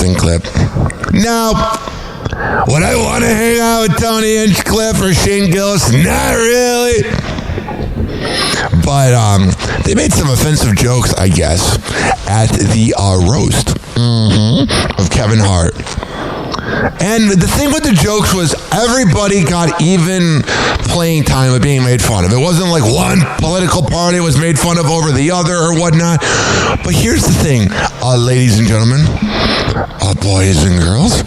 interesting clip. Now, would I want to hang out with Tony Hinchcliffe or Shane Gillis? Not really. But they made some offensive jokes, I guess, at the roast of Kevin Hart. And the thing with the jokes was everybody got even playing time of being made fun of. It wasn't like one political party was made fun of over the other or whatnot. But here's the thing, ladies and gentlemen, boys and girls,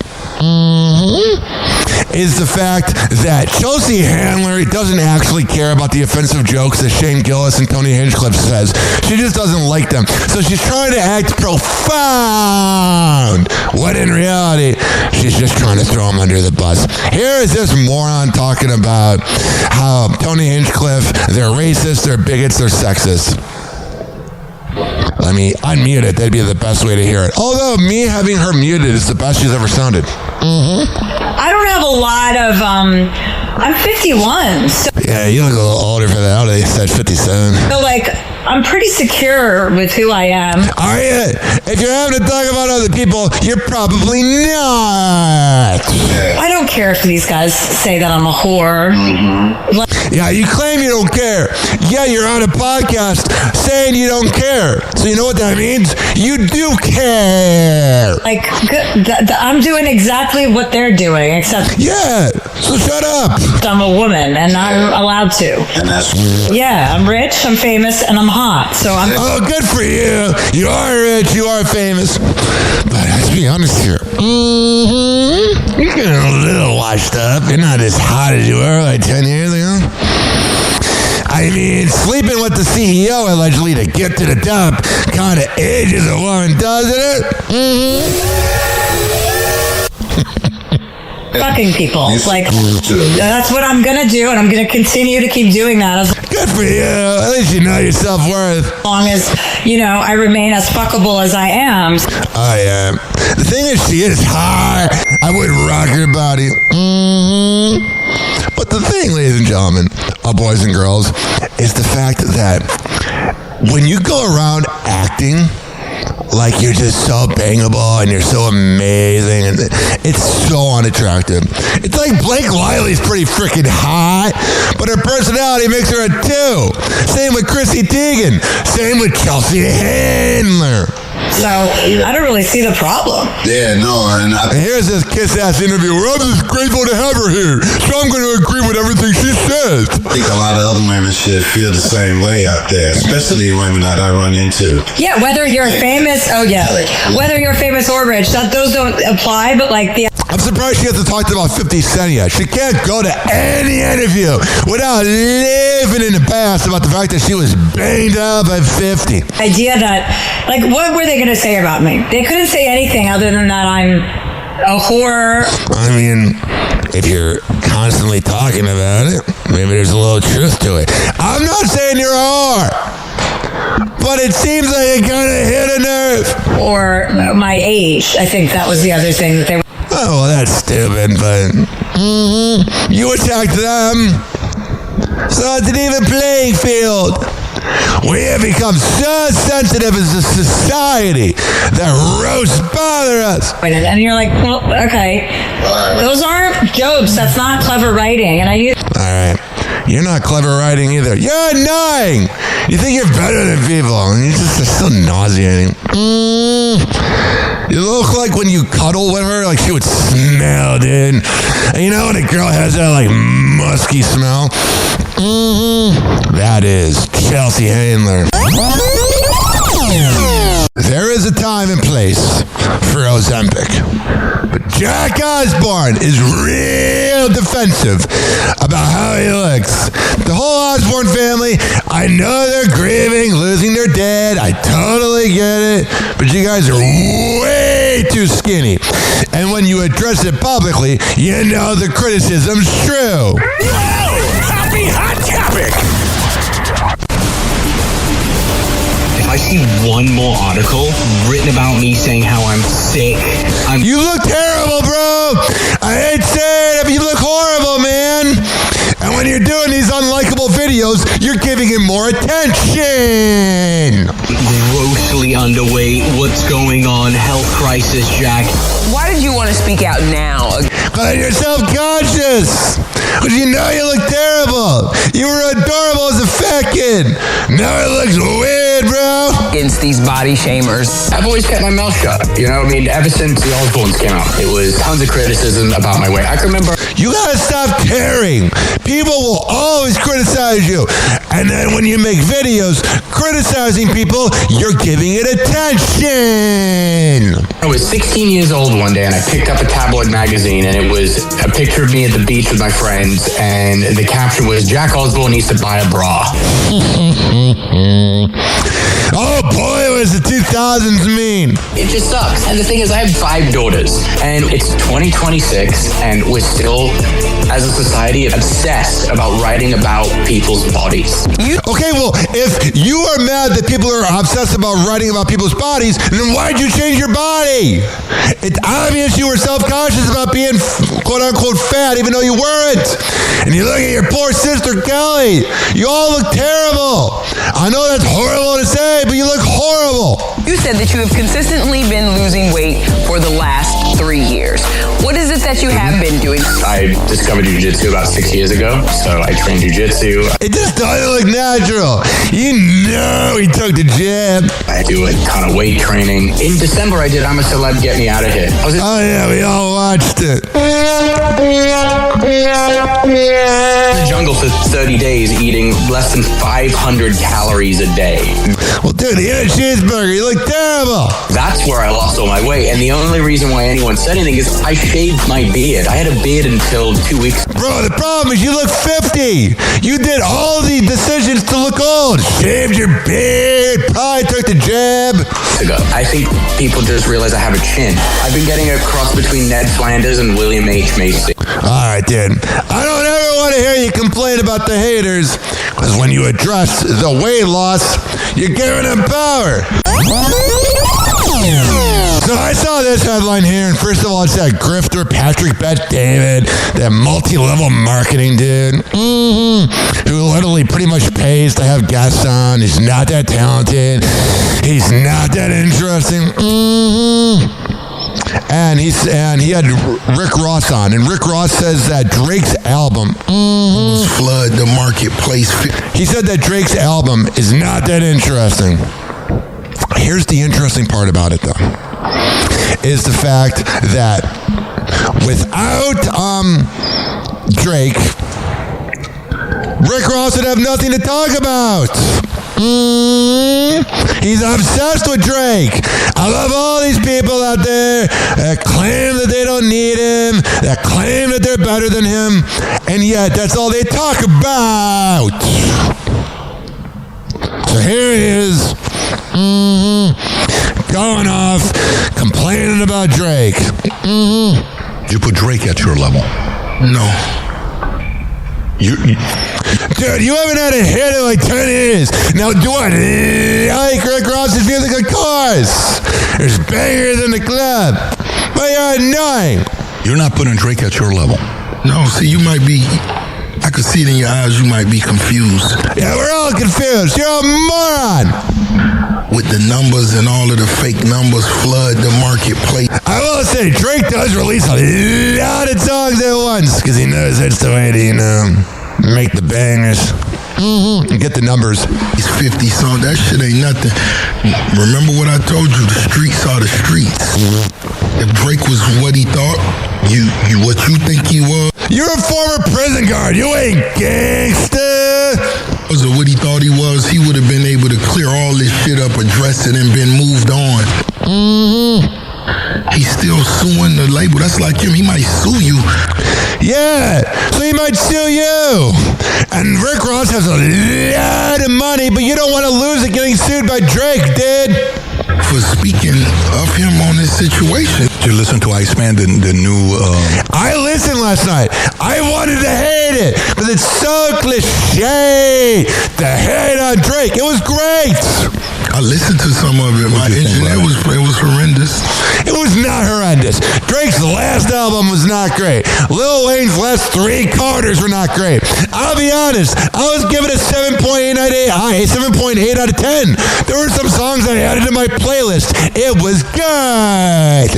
is the fact that Chelsea Handler doesn't actually care about the offensive jokes that Shane Gillis and Tony Hinchcliffe says. She just doesn't like them. So she's trying to act profound, when in reality, she's just trying to throw them under the bus. Here is this moron talking about how Tony Hinchcliffe, they're racist, they're bigots, they're sexist. Let me unmute it. That'd be the best way to hear it. Although me having her muted is the best she's ever sounded. I don't have a lot of, I'm 51. So yeah, you look a little older for that. They said 57. So, like, I'm pretty secure with who I am. Are you? If you're having to talk about other people, you're probably not. I don't care if these guys say that I'm a whore. Yeah, you claim you don't care. Yeah, you're on a podcast saying you don't care. So you know what that means? You do care. Like, I'm doing exactly what they're doing, except... Yeah, so shut up. I'm a woman, and I'm allowed to. And that's... Yeah, I'm rich, I'm famous, and I'm hot, so I'm... Oh, good for you. You are rich, you are famous. But let's be honest here. You're getting a little washed up. You're not as hot as you were like 10 years ago. I mean, sleeping with the CEO allegedly to get to the top kind of ages a woman, doesn't it? Fucking people. Like, that's what I'm going to do, and I'm going to continue to keep doing that as good for you. At least you know your self-worth. long as, you know, I remain as fuckable as I am. I am. The thing is, she is hot. I would rock her body. But the thing, ladies and gentlemen, boys and girls, is the fact that when you go around acting like you're just so bangable and you're so amazing and it's so unattractive. It's like Blake Lively's pretty freaking hot, but her personality makes her a 2. Same with Chrissy Teigen. Same with Chelsea Handler. So, I don't really see the problem. Yeah, no, and here's this kiss-ass interview where I'm just grateful to have her here, so I'm going to agree with everything she says. I think a lot of other women should feel the same way out there, especially women that I run into. Yeah, whether you're famous, whether you're famous or rich, those don't apply, but like the... I'm surprised she hasn't talked about 50 Cent yet. She can't go to any interview without living in the past about the fact that she was banged up at 50. idea that, like, what were they going to say about me? They couldn't say anything other than that I'm a whore. I mean, if you're constantly talking about it, maybe there's a little truth to it. I'm not saying you're a whore, but it seems like it kind of hit a nerve. Or my age. I think that was the other thing that they... Oh, well, that's stupid, but you attacked them. So it's an even playing field. We have become so sensitive as a society that roasts bother us. And you're like, well, okay. Those aren't jokes. That's not clever writing. And I use... All right. You're not clever writing either. You're annoying. You think you're better than people. And you're just so nauseating. You look like when you cuddle with her, like she would smell, dude. And you know when a girl has that, like, musky smell? That is Chelsea Handler. There is a time and place for Ozempic. But Jack Osbourne is real defensive about how he looks. The whole Osbourne family, I know they're grieving, losing their dad. I totally get it. But you guys are way too skinny. And when you address it publicly, you know the criticism's true. Happy Hot Topic! If I see one more article written about me saying how I'm sick, You look terrible, bro! I hate saying it, but you look horrible, man! And when you're doing these unlikable videos, you're giving him more attention! grossly underweight. What's going on? Health crisis, Jack. Why did you want to speak out now? Because you're self-conscious. Because you know you look terrible. You were adorable as a fat kid. Now it looks weird, bro. Against these body shamers. I've always kept my mouth shut. You know, I mean, ever since the Osbournes came out, it was tons of criticism about my weight. I can remember. You gotta stop caring. People will always criticize you. And then when you make videos criticizing people, you're giving it attention. I was 16 years old one day, and I picked up a tabloid magazine, and it was a picture of me at the beach with my friends, and the caption was, Jack Osbourne needs to buy a bra. Oh boy, was the 2000s mean. It just sucks. And the thing is, I have 5 daughters, and it's 2026, and we're still, as a society, obsessed about writing about people's bodies. Okay, well, if you are mad that people are obsessed about writing about people's bodies, then why'd you change your body? It's obvious you were self-conscious about being quote-unquote fat, even though you weren't. And you look at your poor sister, Kelly. You all look terrible. I know that's horrible to say, but you look horrible. You said that you have consistently been losing weight for the last 3 years. What is it that you have been doing? I discovered jiu-jitsu about 6 years ago, so I trained jiu-jitsu. It just doesn't look natural. You know he took the jab. I do a ton of weight training. In December, I did I'm a Celeb, Get Me Out of Here. I was Oh yeah, we all watched it. in the jungle for 30 days eating less than 500 calories a day. Well, dude, eat a cheeseburger. You look terrible. That's where I lost all my weight, and the only reason why anyone said anything is I shaved my beard. I had a beard until 2 weeks Bro, the problem is you look 50. You did all the decisions to look old. Shaved your beard, probably took the jab. ago. I think people just realize I have a chin. I've been getting a cross between Ned Flanders and William H. Macy. All right, dude. I don't ever want to hear you complain about the haters, because when you address the weight loss, you're giving them power. So I saw this headline here, and first of all, it's that grifter Patrick Bet-David, that multi-level marketing dude, who literally pretty much pays to have guests on. He's not that talented. He's not that interesting. And he had Rick Ross on, and Rick Ross says that Drake's album Flood the marketplace. He said that Drake's album is not that interesting. Here's the interesting part about it, though, is the fact that without Drake, Rick Ross would have nothing to talk about. He's obsessed with Drake. I love all these people out there that claim that they don't need him, that claim that they're better than him, and yet that's all they talk about. So here he is, going off, complaining about Drake. You put Drake at your level. No. Dude, you haven't had a hit in like 10 years. Now, do I like Rick Ross's music? Of course. There's bangers in the club. But you're annoying. You're not putting Drake at your level. No, see, you might be, I could see it in your eyes, you might be confused. Yeah, we're all confused. You're a moron. With the numbers and all of the fake numbers flood the marketplace. I will say, Drake does release a lot of songs at once because he knows that's the way to, make the bangers. And get the numbers. He's 50 songs, that shit ain't nothing. Remember what I told you, the streets are the streets. If Drake was what he thought, you what you think he was. You're a former prison guard. You ain't gangsta. Or what he thought he was, he would have been able to clear all this shit up, address it, and been moved on. He's still suing the label. That's like him. He might sue you. Yeah, so he might sue you. And Rick Ross has a lot of money, but you don't want to lose it getting sued by Drake, dude. For speaking of him on this situation. Did you listen to Iceman, the new... I listened last night. I wanted to hate it, but it's so cliche to hate on Drake. It was great. I listened to some of it. My engineer it was horrendous. It was not horrendous. Drake's last album was not great. Lil Wayne's last 3 quarters were not great. I'll be honest, I was giving it a 7.8 out of 10. There were some songs I added to my playlist. It was good.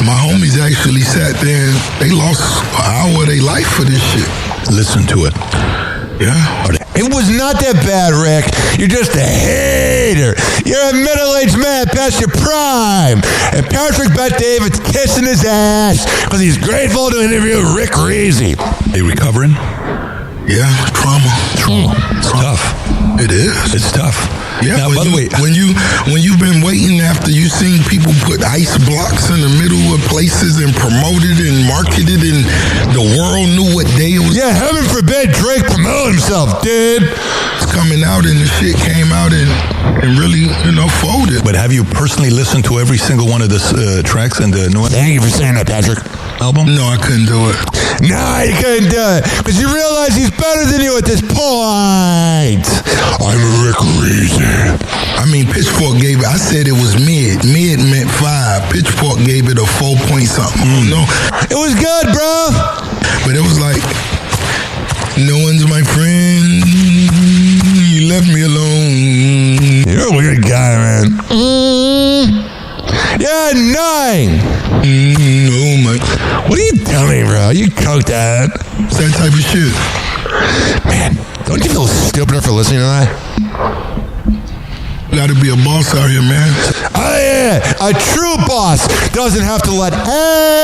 My homies actually sat there and they lost an hour of their life for this shit. Listen to it. Yeah. It was not that bad, Rick. You're just a hater. You're a middle-aged man past your prime. And Patrick Bet-David's kissing his ass because he's grateful to interview Rick Reezy. Are you recovering? Yeah, trauma. It's tough. It is. It's tough. Yeah, now, by the way, when you've been waiting after you seen people put ice blocks in the middle of places and promoted and marketed and the world knew what day it was. Yeah, heaven forbid Drake promote himself, dude. It's coming out and the shit came out and really, folded. but have you personally listened to every single one of the tracks in the new Thank you for saying that, Patrick. album? No, I couldn't do it. No, you couldn't do it. Because you realize he's better than you at this point. I'm Rick Reezy. I mean, Pitchfork gave it, I said it was mid. Mid meant 5. Pitchfork gave it a 4 point something. No. It was good, bro. But it was like, no one's my friend. You left me alone. You're a weird guy, man. Yeah, 9. Oh my. What are you doing, bro? You coked that. It's that type of shit. Man, don't you feel stupider for listening to that? Gotta be a boss out here, man. Oh, yeah. A true boss doesn't have to let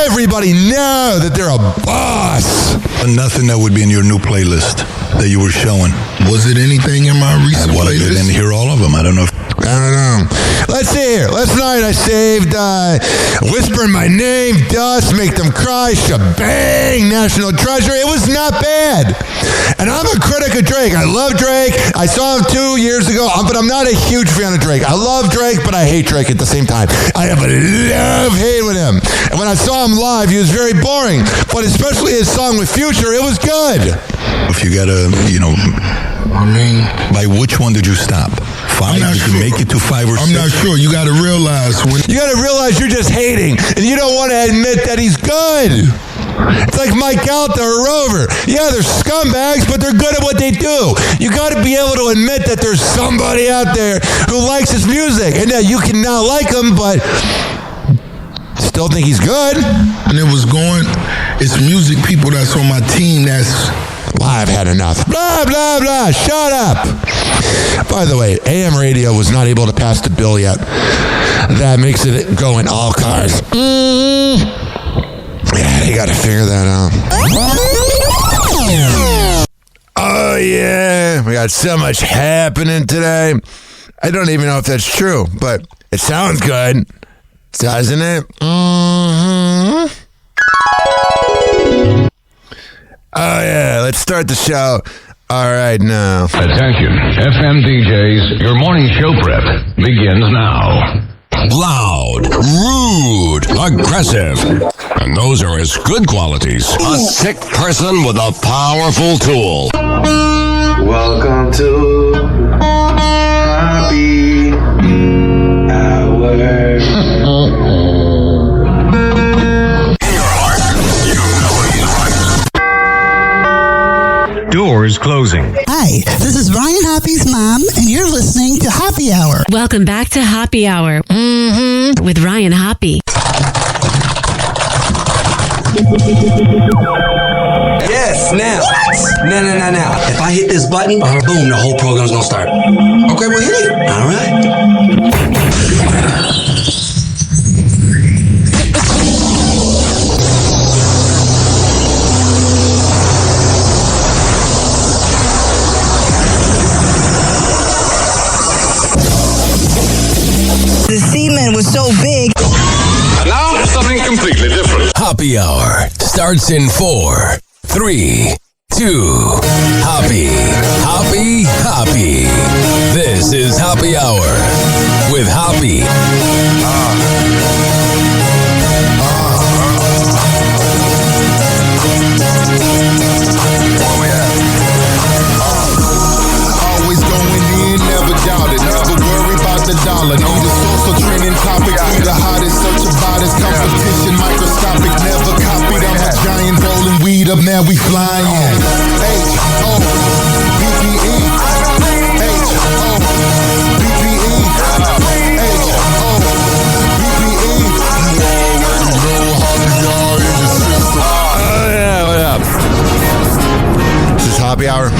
everybody know that they're a boss. Nothing that would be in your new playlist that you were showing. Was it anything in my recent Well, I playlist? didn't hear all of them. I don't know if... I don't know. Let's see here. Last night I saved Whispering My Name, Dust, Make Them Cry, Shebang, National Treasure. It was not bad. And I'm a critic of Drake. I love Drake. I saw him 2 years ago, but I'm not a huge fan of Drake. I love Drake, but I hate Drake at the same time. I have a love-hate with him. And when I saw him live, he was very boring. But especially his song with Future, it was good. If you got to, I mean, by which one did you stop? 5? I'm not Did you sure. make it to 5 or 6? I'm not sure. You gotta realize when You got to realize you're just hating, and you don't want to admit that he's good. It's like Mike Alta or Rover. Yeah, they're scumbags, but they're good at what they do. You got to be able to admit that there's somebody out there who likes his music, and that you can now like him, but still think he's good. it was going, it's music people that's on my team that's... Well, I've had enough. Blah, blah, blah. Shut up. By the way, AM radio was not able to pass the bill yet. That makes it go in all cars. Yeah, they got to figure that out. Oh, yeah. We got so much happening today. I don't even know if that's true, but it sounds good, doesn't it? Mm-hmm. Oh, yeah. Let's start the show. All right, now. Attention, FM DJs, your morning show prep begins now. Loud, rude, aggressive. And those are his good qualities. A sick person with a powerful tool. Welcome to Happy Hour. Doors closing. Hi, this is Ryan Hoppy's mom, and you're listening to Happy Hour. Welcome back to Happy Hour with Ryan Hoppe. Yes, now. Now. If I hit this button, boom, the whole program's gonna start. Okay, well, hit it. All right. The semen was so big. And now, something completely different. Happy Hour starts in 4, 3, 2. Happy. This is Happy Hour with Hoppe. Always going in, never doubt it. Never worry about man, we flying. H-O-B-B-E. H-O-B-B-E. H-O-B-B-E. Oh, yeah, what up? This is Hoppe Hour.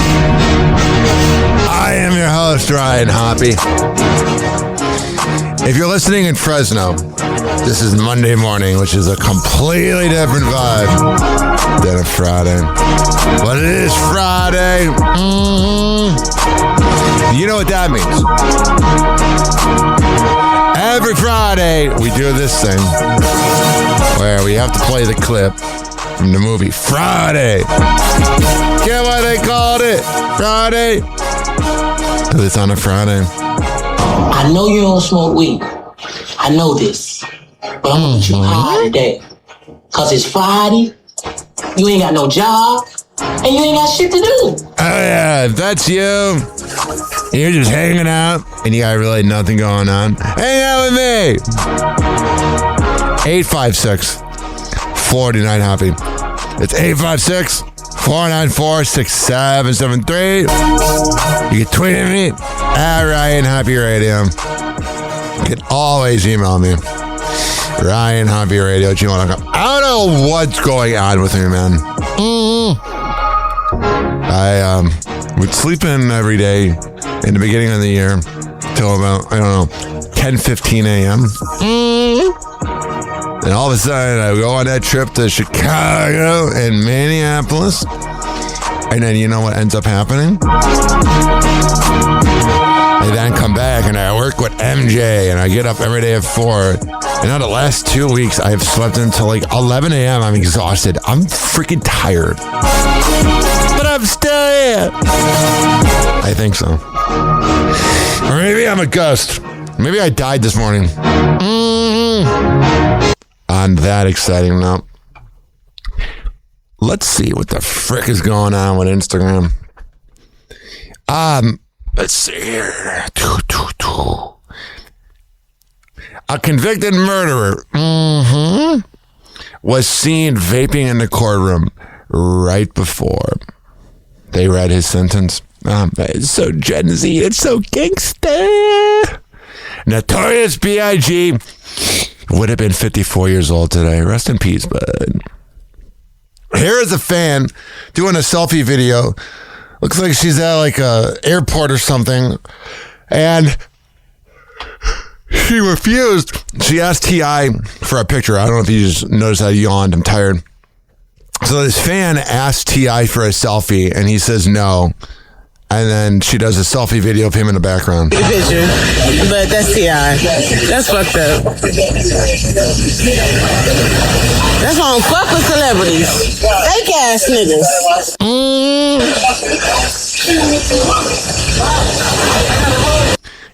I am your host, Ryan Hoppe. If you're listening in Fresno, this is Monday morning, which is a completely different vibe than a Friday. But it is Friday. You know what that means. Every Friday, we do this thing where we have to play the clip from the movie Friday. Get why they called it Friday? Because it's on a Friday. I know you don't smoke weed. I know this. But I'm gonna get you high today. Cause it's Friday, you ain't got no job, and you ain't got shit to do. Oh yeah, if that's you, you're just hanging out, and you got really nothing going on, hang out with me. 856-49-HOPPY. It's 856-494-6773. You can tweet at me at Ryan Hoppe Radio. You can always email me. RyanHoppeRadio@gmail.com. I don't know what's going on with me, man. I would sleep in every day in the beginning of the year till about, 10:15 a.m. And all of a sudden, I go on that trip to Chicago and Minneapolis. And then you know what ends up happening? I then come back and I work with MJ and I get up every day at 4. And now the last 2 weeks, I've slept until like 11 a.m. I'm exhausted. I'm freaking tired. But I'm still here. I think so. Or maybe I'm a ghost. Maybe I died this morning. On that exciting note, let's see what the frick is going on with Instagram. Let's see here. A convicted murderer was seen vaping in the courtroom right before they read his sentence. It's so Gen Z. It's so gangsta. Notorious B.I.G. would have been 54 years old today. Rest in peace, bud. Here is a fan doing a selfie video. Looks like she's at like a airport or something. And she refused. She asked T.I. for a picture. I don't know if you just noticed I yawned. I'm tired. So this fan asked T.I. for a selfie, and he says no. And then she does a selfie video of him in the background. Picture, but that's T.I. That's fucked up. That's why I don't fuck with celebrities. Fake ass niggas.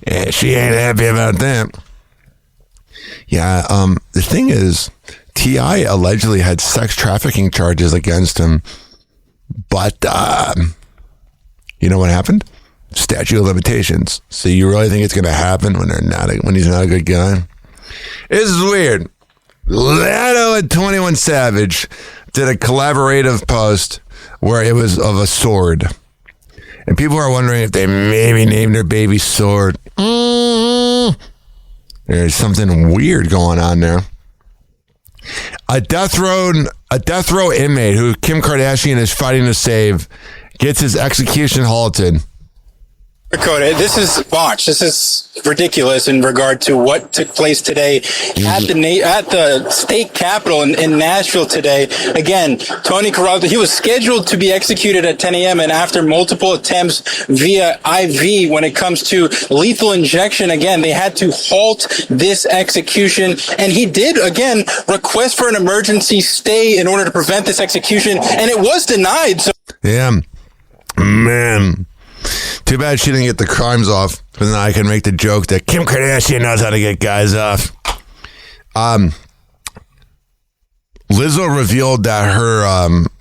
Yeah, she ain't happy about that. Yeah, the thing is, T.I. allegedly had sex trafficking charges against him, but you know what happened? Statute of limitations. So you really think it's going to happen when he's not a good guy? This is weird. Lano and 21 Savage did a collaborative post where it was of a sword. And people are wondering if they maybe named their baby Sword. There's something weird going on there. A death row inmate who Kim Kardashian is fighting to save gets his execution halted. This is ridiculous in regard to what took place today at the state capitol in Nashville today. Again, Tony Corrado, he was scheduled to be executed at 10 a.m. and after multiple attempts via IV when it comes to lethal injection, again, they had to halt this execution. And he did, again, request for an emergency stay in order to prevent this execution, and it was denied. So yeah, man. Too bad she didn't get the crimes off. But then I can make the joke that Kim Kardashian knows how to get guys off. Lizzo revealed that her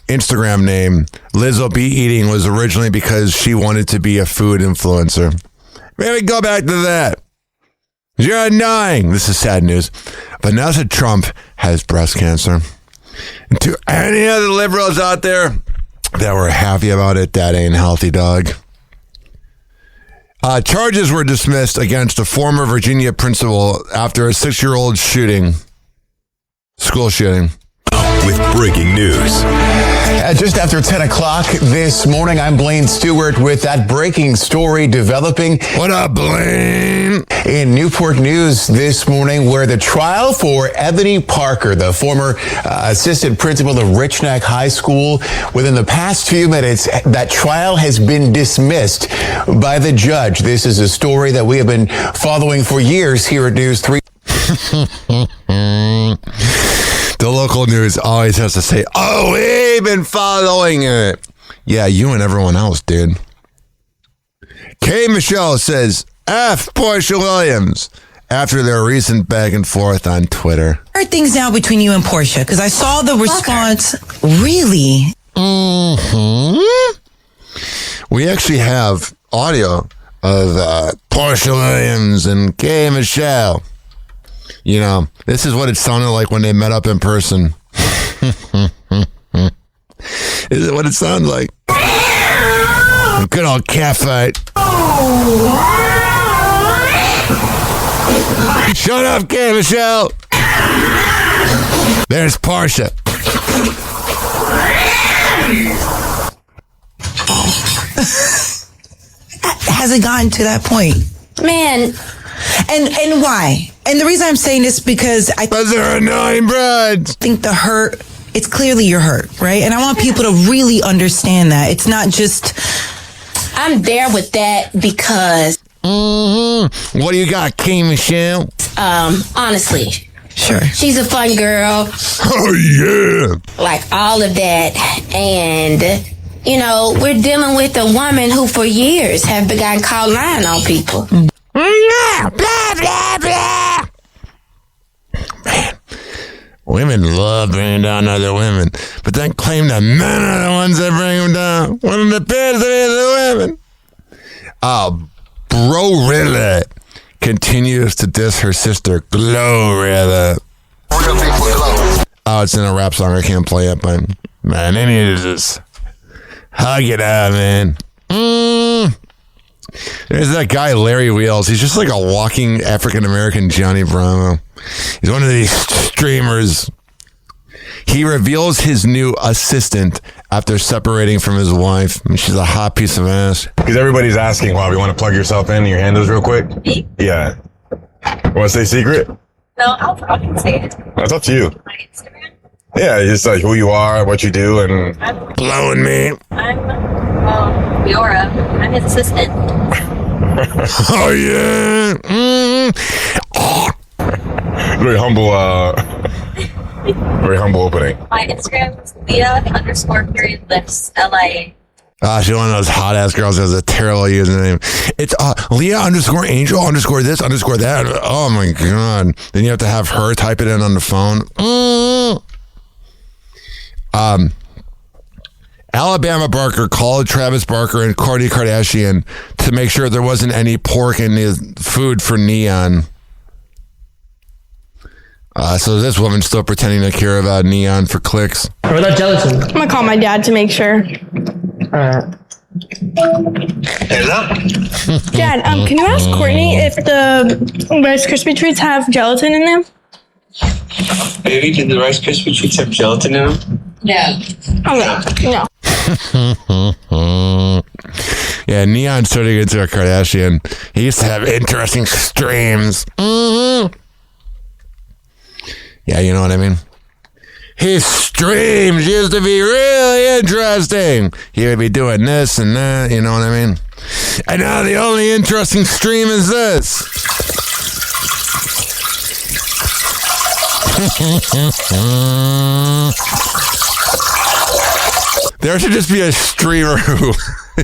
Instagram name, Lizzo Be Eating, was originally because she wanted to be a food influencer. Maybe go back to that. You're annoying. This is sad news. Vanessa Trump has breast cancer. And to any other liberals out there, that were happy about it. That ain't healthy, dog. Charges were dismissed against a former Virginia principal after a 6-year-old school shooting. With breaking news. Just after 10 o'clock this morning, I'm Blaine Stewart with that breaking story developing. What up, Blaine? In Newport News this morning, where the trial for Ebony Parker, the former assistant principal of Rich Neck High School, within the past few minutes, that trial has been dismissed by the judge. This is a story that we have been following for years here at News 3. The local news always has to say, oh, we've been following it. Yeah, you and everyone else did. K. Michelle says, F. Portia Williams, after their recent back and forth on Twitter. Are things now between you and Portia? Because I saw the response. Really? Mm-hmm. We actually have audio of Portia Williams and K. Michelle. You know, this is what it sounded like when they met up in person. Is it what it sounds like? A good old cat fight. Shut up, K. Michelle. There's Portia. Has it gotten to that point? Man. And why? And the reason I'm saying this because they're annoying brides. I think the hurt, it's clearly you're hurt, right? And I want people to really understand that. It's not just, I'm there with that because... Mm-hmm. What do you got, K. Michelle? Honestly. Sure. She's a fun girl. Oh, yeah. Like all of that. And... you know, we're dealing with a woman who for years have begun caught lying on people. Blah, blah, blah, blah. Man, women love bringing down other women, but then claim that men are the ones that bring them down. When it appears to be the women. Bro-rilla continues to diss her sister, Glorilla. Oh, it's in a rap song. I can't play it, but man, they need to just hug it out, man. There's that guy, Larry Wheels. He's just like a walking African-American Johnny Bravo. He's one of these streamers. He reveals his new assistant after separating from his wife. And she's a hot piece of ass. Because everybody's asking, Bob, you want to plug yourself in your handles real quick? Me? Yeah. Want to say secret? No, I can say it. That's up to you. My Instagram? Yeah, just like who you are, what you do, and... blowing me. I'm, Biora. I'm his assistant. Oh, yeah. Very humble opening. My Instagram is Leah_lifts LA. She's one of those hot ass girls that has a terrible username. It's Leah_Angel_this_that. Oh my God. Then you have to have her type it in on the phone. Alabama Barker called Travis Barker and Kourtney Kardashian to make sure there wasn't any pork in his food for Neon. So this woman's still pretending to care about Neon for clicks. Or that gelatin. I'm gonna call my dad to make sure. Hello? Dad, can you ask Kourtney if the Rice Krispie treats have gelatin in them? Baby, did the Rice Krispie treats have gelatin in them? No. Okay, no. Yeah, Neon's turning into a Kardashian. He used to have interesting streams. Yeah, you know what I mean? His streams used to be really interesting. He would be doing this and that, you know what I mean? And now the only interesting stream is this. There should just be a streamer who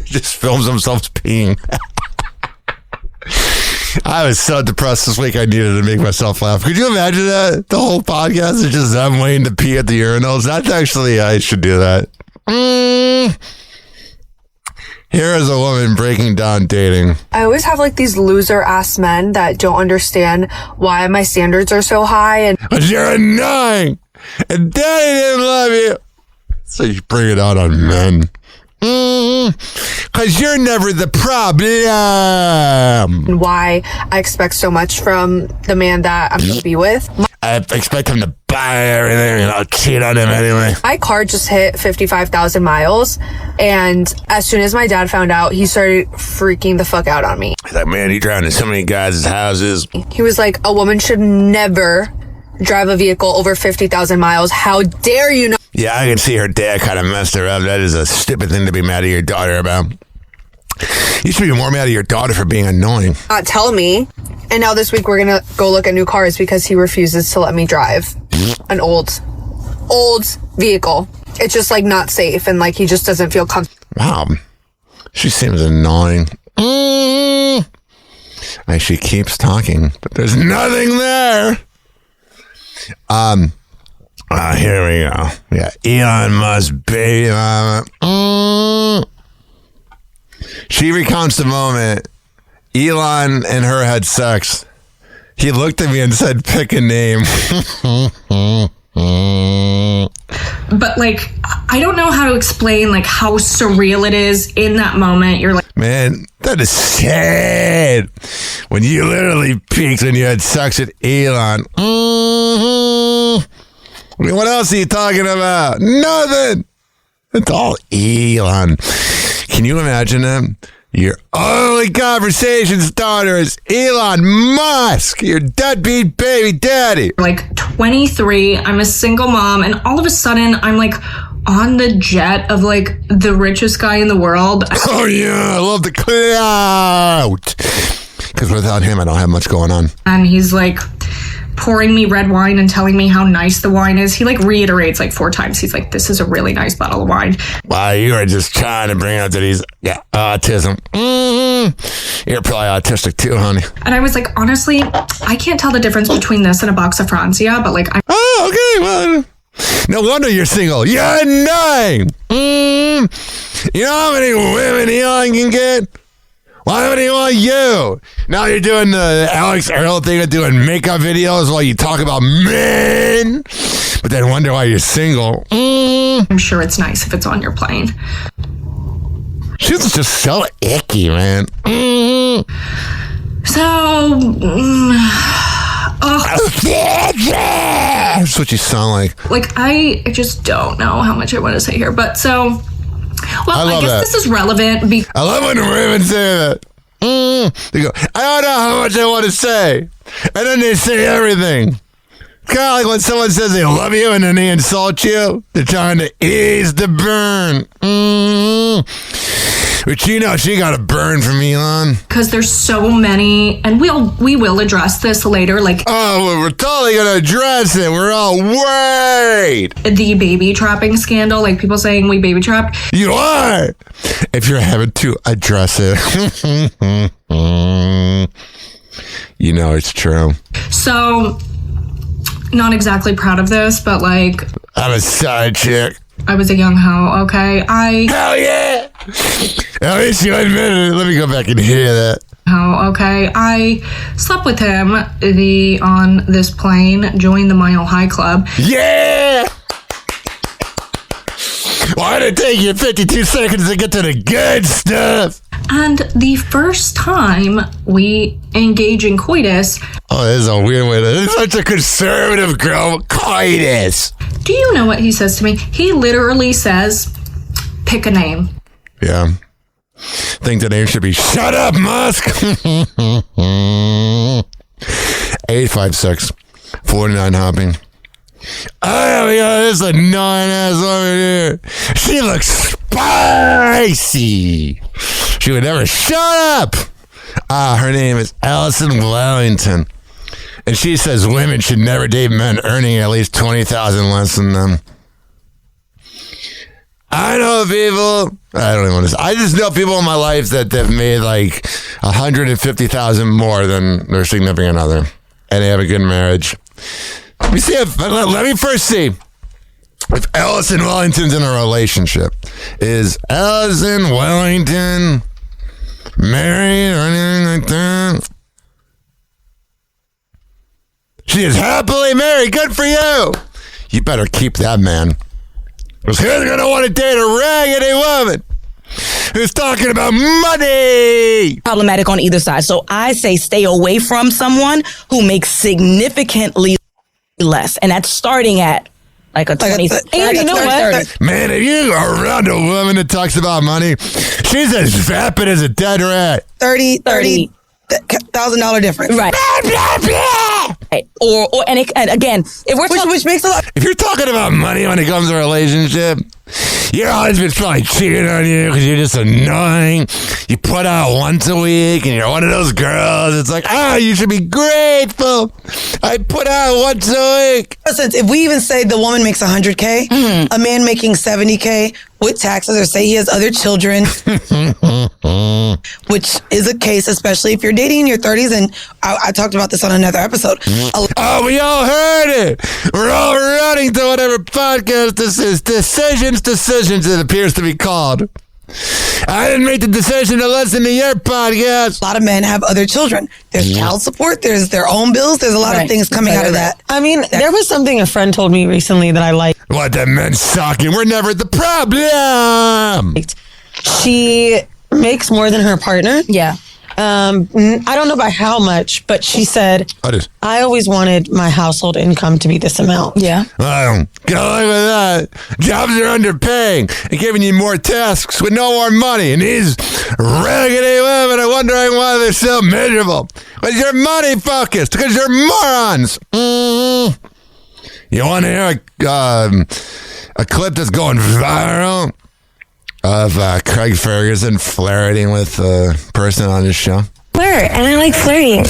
just films himself peeing. I was so depressed this week I needed to make myself laugh. Could you imagine that? The whole podcast is just them waiting to pee at the urinals. That's actually, I should do that. Here is a woman breaking down dating. I always have like these loser ass men that don't understand why my standards are so high. And but you're annoying. And daddy didn't love you. So you bring it out on men. Because you're never the problem. Why I expect so much from the man that I'm going to be with. I expect him to buy everything and I'll cheat on him anyway. My car just hit 55,000 miles. And as soon as my dad found out, he started freaking the fuck out on me. He's like, man, you driving in so many guys' houses. He was like, a woman should never drive a vehicle over 50,000 miles. How dare you not? Yeah, I can see her dad kind of messed her up. That is a stupid thing to be mad at your daughter about. You should be more mad at your daughter for being annoying. Not tell me. And now this week we're going to go look at new cars because he refuses to let me drive an old vehicle. It's just like not safe and like he just doesn't feel comfortable. Wow. She seems annoying. And she keeps talking, but there's nothing there. Here we go. Yeah, Elon Musk, baby mama. She recounts the moment Elon and her had sex. He looked at me and said, pick a name. But like, I don't know how to explain like how surreal it is in that moment. You're like, man, that is sad. When you literally peaked when you had sex with Elon. I mean, what else are you talking about? Nothing. It's all Elon. Can you imagine him? Your only conversation starter is Elon Musk, your deadbeat baby daddy. Like 23, I'm a single mom, and all of a sudden I'm like on the jet of like the richest guy in the world. Oh yeah, I love the clout. Because without him, I don't have much going on. And he's like pouring me red wine and telling me how nice the wine is. He like reiterates like 4 times. He's like, this is a really nice bottle of wine. Wow, you are just trying to bring out that he's got autism. You're probably autistic too, honey. And I was like, honestly, I can't tell the difference between this and a box of Franzia, but like, oh, okay, well, no wonder you're single. You're annoying. You know how many women Elon can get? Why would he want you? Now you're doing the Alex Earl thing of doing makeup videos while you talk about men, but then wonder why you're single. I'm sure it's nice if it's on your plane. She's just so icky, man. So, that's what you sound like. Like, I just don't know how much I want to say here, but so... Well, I guess this is relevant. I love when women say that. They go, I don't know how much I want to say. And then they say everything. It's kind of like when someone says they love you and then they insult you. They're trying to ease the burn. But you know, she got a burn from Elon. Because there's so many, and we will address this later. Like, oh, we're totally gonna address it. We're all worried. The baby trapping scandal, like people saying we baby trapped. You are. If you're having to address it, you know it's true. So, not exactly proud of this, but like, I'm a side chick. I was a young hoe, okay? Hell yeah! At least you admitted it. Let me go back and hear that. Oh, okay. I slept with him on this plane, joined the Mile High Club. Yeah! Why did it take you 52 seconds to get to the good stuff? And the first time we engage in coitus... Oh, this is a weird way to... This is such a conservative girl. Coitus. Do you know what he says to me? He literally says, pick a name. Yeah. Think the name should be Shut Up, Musk. 856 49 hopping. Oh, we got this annoying ass over here. She looks spicy. She would never shut up. Her name is Allison Wellington. And she says women should never date men earning at least $20,000 less than them. I know people. I don't even want to say. I just know people in my life that have made like $150,000 more than their significant other, and they have a good marriage. Let me see let me first see if Allison Wellington's in a relationship. Is Allison Wellington married or anything like that? She is happily married. Good for you. You better keep that man. Because who's going to want to date a raggedy woman who's talking about money? Problematic on either side. So I say stay away from someone who makes significantly less. And that's starting at like a 20. And you know what? Man, if you are around a woman that talks about money, she's as vapid as a dead rat. $30,000 difference. Right. Right. And again, if we're which makes a lot. If you're talking about money when it comes to a relationship, your husband's probably cheating on you because you're just annoying. You put out once a week and you're one of those girls. It's like, you should be grateful. I put out once a week. Since if we even say the woman makes $100K, a man making $70K with taxes, or say he has other children, which is a case, especially if you're dating in your 30s. And I talked about this on another episode. Oh, we all heard it. We're all running to whatever podcast this is. Decisions, it appears to be called. I didn't make the decision to listen to your podcast. A lot of men have other children. There's child support. There's their own bills. There's a lot of things coming out of that. I mean, there was something a friend told me recently that I liked. What, the men sucking? We're never the problem. She makes more than her partner. Yeah. I don't know by how much, but she said, I always wanted my household income to be this amount. Yeah. Get away with that. Jobs are underpaying and giving you more tasks with no more money. And these raggedy women are wondering why they're so miserable. Because you're money focused. Because you're morons. You want to hear a clip that's going viral of Craig Ferguson flirting with a person on his show? Flirt, and I like flirting.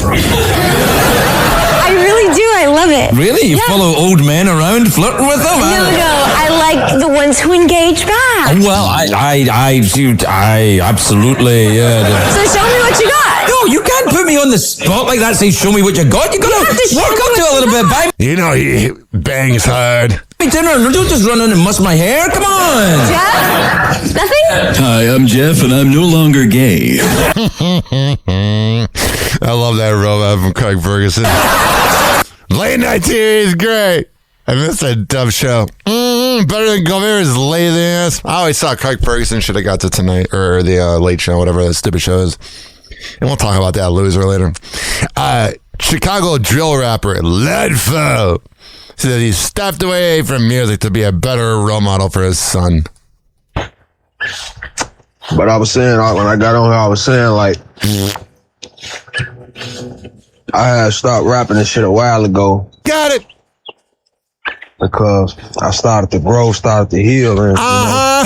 I really do. I love it. Really? You follow old men around flirting with them? No. I like the ones who engage back. Well, I absolutely. So show me what you got. No, you can't put me on the spot like that. Say, show me what you got. You gotta work up to it a little bit, babe. You know he bangs hard. Hey, don't just run in and muss my hair. Come on. Jeff? Nothing? Hi, I'm Jeff, and I'm no longer gay. I love that robot from Craig Ferguson. Late night TV is great. I missed that dumb show. Better than Governor's lazy ass. I always thought Craig Ferguson should have got to Tonight or the Late Show, whatever that stupid show is. And we'll talk about that loser later. Chicago drill rapper Leadfoe said he stepped away from music to be a better role model for his son. But I was saying, when I got on here, I was saying, like, I had stopped rapping this shit a while ago. Got it. Because I started to grow, started to heal. And, you know,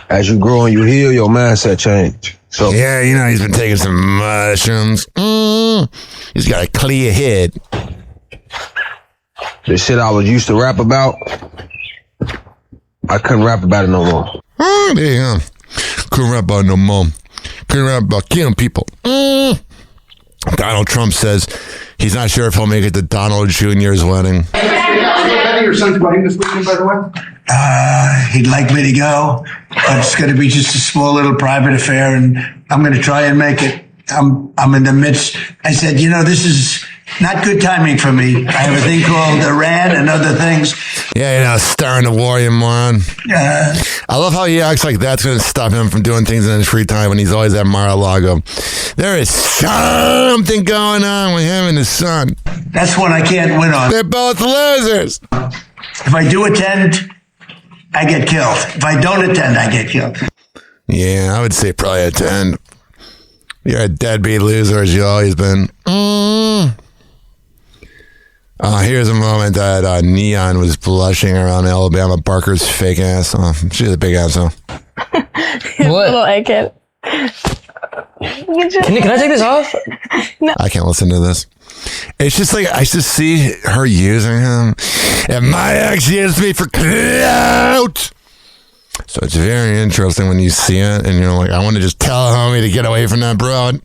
as you grow and you heal, your mindset change. So yeah, you know, he's been taking some mushrooms. He's got a clear head. The shit I was used to rap about, I couldn't rap about it no more. There you go. Couldn't rap about it no more. Couldn't rap about killing people. Donald Trump says he's not sure if he'll make it to Donald Jr.'s wedding. Your son's wedding this weekend, by the way? He'd like me to go, but it's going to be just a small little private affair, and I'm going to try and make it. I'm in the midst. I said, you know, this is not good timing for me. I have a thing called Iran and other things. Yeah, you know, starring the war, you moron. I love how he acts like that's going to stop him from doing things in his free time when he's always at Mar-a-Lago. There is something going on with him and his son. That's one I can't win on. They're both losers. If I do attend, I get killed. If I don't attend, I get killed. Yeah, I would say probably attend. You're a deadbeat loser, as you always been. Here's a moment that Neon was blushing around Alabama Barker's fake ass. Oh, she's a big ass, huh? What? Little egghead. Can I take this off? No. I can't listen to this. It's just like, I just see her using him. And my ex used me for clout. So it's very interesting when you see it and you're like, I want to just tell a homie to get away from that broad.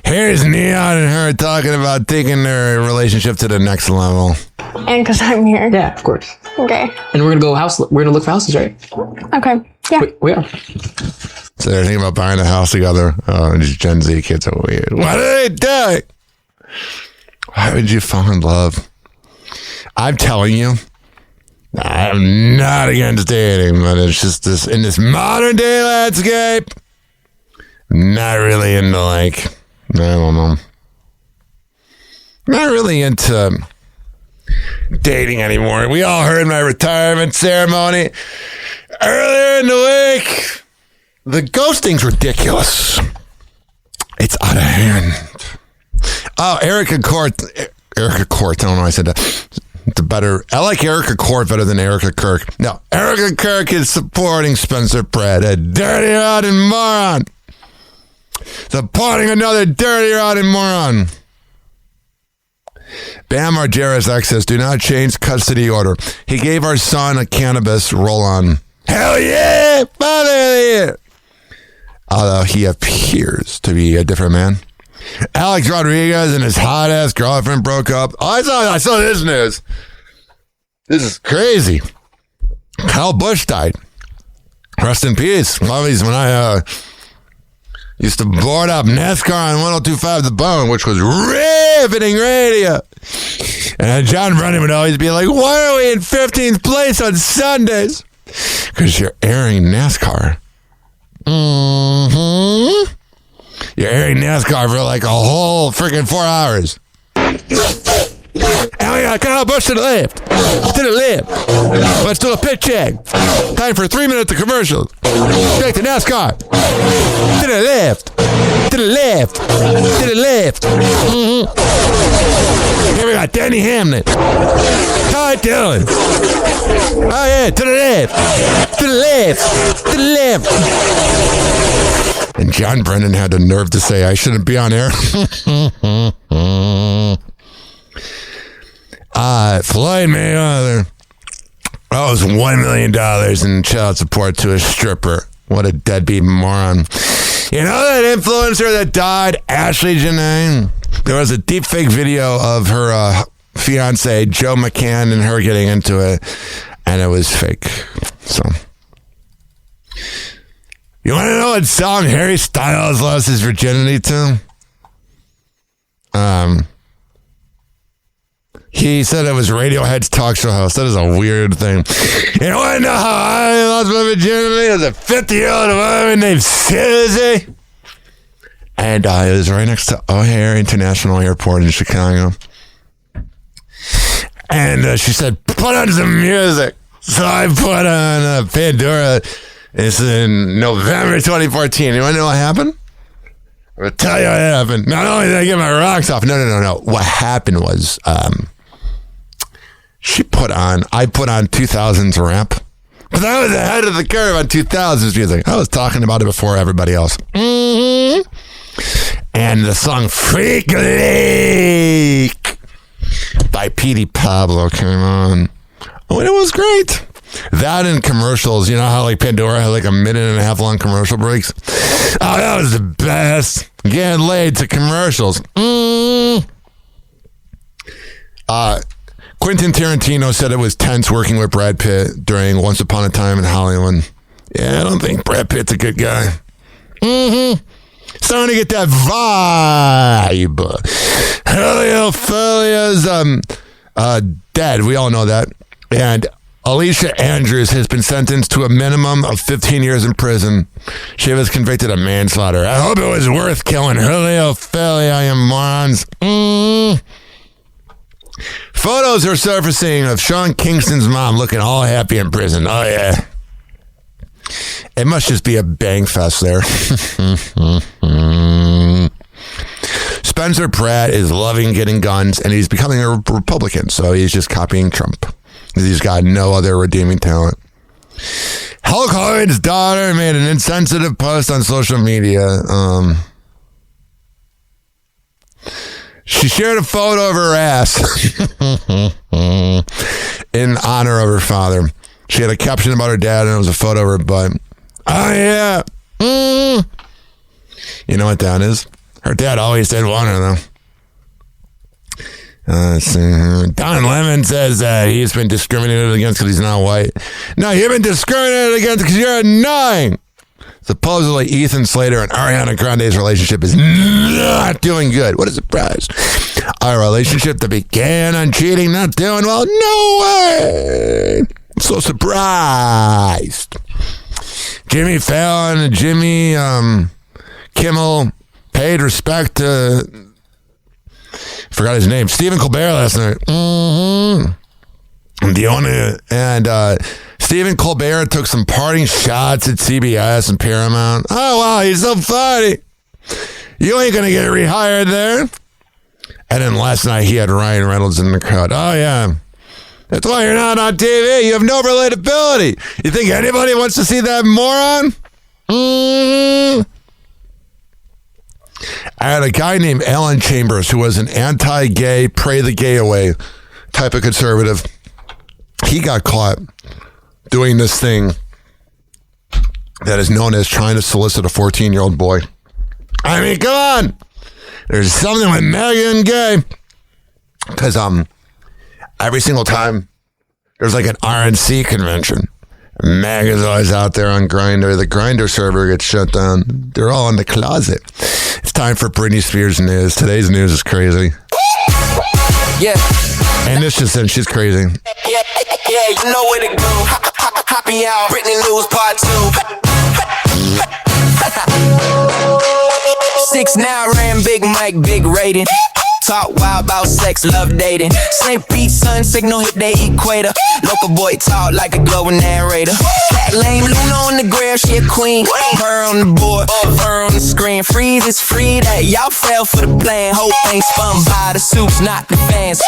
Here's Neon and her talking about taking their relationship to the next level. And because I'm here. Yeah, of course. Okay. And we're gonna look for houses, right? Okay. Yeah. We are. So they're thinking about buying a house together. Oh, these Gen Z kids are weird. What are they doing? Why would you fall in love? I'm telling you, I'm not against dating, but it's just this in this modern day landscape. Not really into I don't know. Not really into dating anymore. We all heard my retirement ceremony earlier in the week. The ghosting's ridiculous. It's out of hand. Oh, Erica Court. I don't know why I said that. It's better. I like Erica Court better than Erica Kirk. No, Erica Kirk is supporting Spencer Pratt, a dirty, rotten moron. Supporting another dirty, rotten moron. Bam Margera's ex says, do not change custody order. He gave our son a cannabis roll-on. Hell yeah! Father! Although he appears to be a different man. Alex Rodriguez and his hot-ass girlfriend broke up. Oh, I saw this news. This is crazy. Kyle Busch died. Rest in peace. Lovies, when I used to board up NASCAR on 102.5 The Bone, which was riveting radio. And John Brennan would always be like, why are we in 15th place on Sundays? Because you're airing NASCAR. Mm-hmm. You're airing NASCAR for like a whole freaking 4 hours. And we got Kyle Busch to the left. To the left. Let's do a pit check. Time for 3 minutes of commercials. Back to NASCAR. To the left. To the left. To the left. Mm-hmm. Here we got Danny Hamlin. How you doing? Oh yeah, to the left. To the left. To the left. And John Brennan had the nerve to say I shouldn't be on air. Floyd Mayweather owes $1 million in child support to a stripper. What a deadbeat moron. You know that influencer that died, Ashley Janae? There was a deep fake video of her fiance, Joe McCann, and her getting into it, and it was fake. So, you want to know what song Harry Styles lost his virginity to? He said it was Radiohead's talk show host. That is a weird thing. You want to know how I lost my virginity? As a 50-year-old woman named Susie. And it was right next to O'Hare International Airport in Chicago. And she said, put on some music. So I put on Pandora. It's in November 2014. You want to know what happened? I'll tell you what happened. Not only did I get my rocks off. No. What happened was... I put on 2000s rap. Because I was ahead of the curve on 2000s music. I was talking about it before everybody else. Mm-hmm. And the song Freak Leak by Petey Pablo came on. Oh, and it was great. That and commercials. You know how like Pandora had like a 1.5-minute long commercial breaks? Oh, that was the best. Getting laid to commercials. Quentin Tarantino said it was tense working with Brad Pitt during Once Upon a Time in Hollywood. Yeah, I don't think Brad Pitt's a good guy. Starting to get that vibe. Heliophilia's dead. We all know that. And Alicia Andrews has been sentenced to a minimum of 15 years in prison. She was convicted of manslaughter. I hope it was worth killing Heliophilia, you morons. Photos are surfacing of Sean Kingston's mom looking all happy in prison. Oh, yeah. It must just be a bang fest there. Spencer Pratt is loving getting guns, and he's becoming a Republican, so he's just copying Trump. He's got no other redeeming talent. Hulk Hogan's daughter made an insensitive post on social media. She shared a photo of her ass in honor of her father. She had a caption about her dad, and it was a photo of her butt. Oh, yeah. You know what that is? Her dad always did want her, though. Let's see. Don Lemon says he's been discriminated against because he's not white. No, you've been discriminated against because you're annoying. Supposedly, Ethan Slater and Ariana Grande's relationship is not doing good. What a surprise. Our relationship that began on cheating, not doing well? No way. So surprised. Jimmy Fallon and Jimmy Kimmel paid respect to, forgot his name, Stephen Colbert last night. And Stephen Colbert took some parting shots at CBS and Paramount. Oh, wow, he's so funny. You ain't going to get rehired there. And then last night he had Ryan Reynolds in the crowd. Oh, yeah. That's why you're not on TV. You have no relatability. You think anybody wants to see that moron? I had a guy named Alan Chambers who was an anti-gay, pray the gay away type of conservative. He got caught doing this thing that is known as trying to solicit a 14-year-old boy. I mean, come on. There's something with Megan Gay. Because every single time there's like an RNC convention, Megan's always out there on Grindr. The Grindr server gets shut down. They're all in the closet. It's time for Britney Spears news. Today's news is crazy. Yeah. And this just said she's crazy. Yeah, you know where to go. Hoppy out, Britney News Part 2. 6'9" ran Big Mike, big rating. Talk wild about sex, love dating. St. Pete, sun signal hit the equator. Local boy talk like a glowing narrator. Cat lame Luna on the grill, she a queen. Her on the board, her on the screen. Freeze is free, that y'all fell for the plan. Hope ain't spun by the suits, not the fans.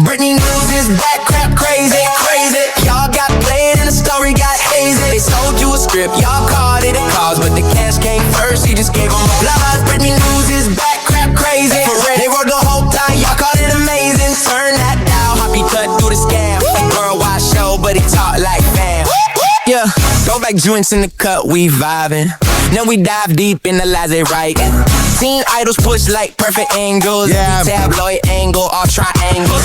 Britney News is back, crap crazy, crazy. Y'all got played and the story got hazy. They sold you a script, y'all called it a cause, but the cash came first, he just gave them applause. Britney News is back, crap crazy. They wrote the whole time, y'all called it amazing. Turn that dial, Hoppy cut through the scam. Worldwide show, but he talk like fam. Yeah, throwback joints in the cut, we vibing. Now we dive deep in the lies they write. Teen idols push like perfect angles. Yeah. Tabloid angle, all triangles.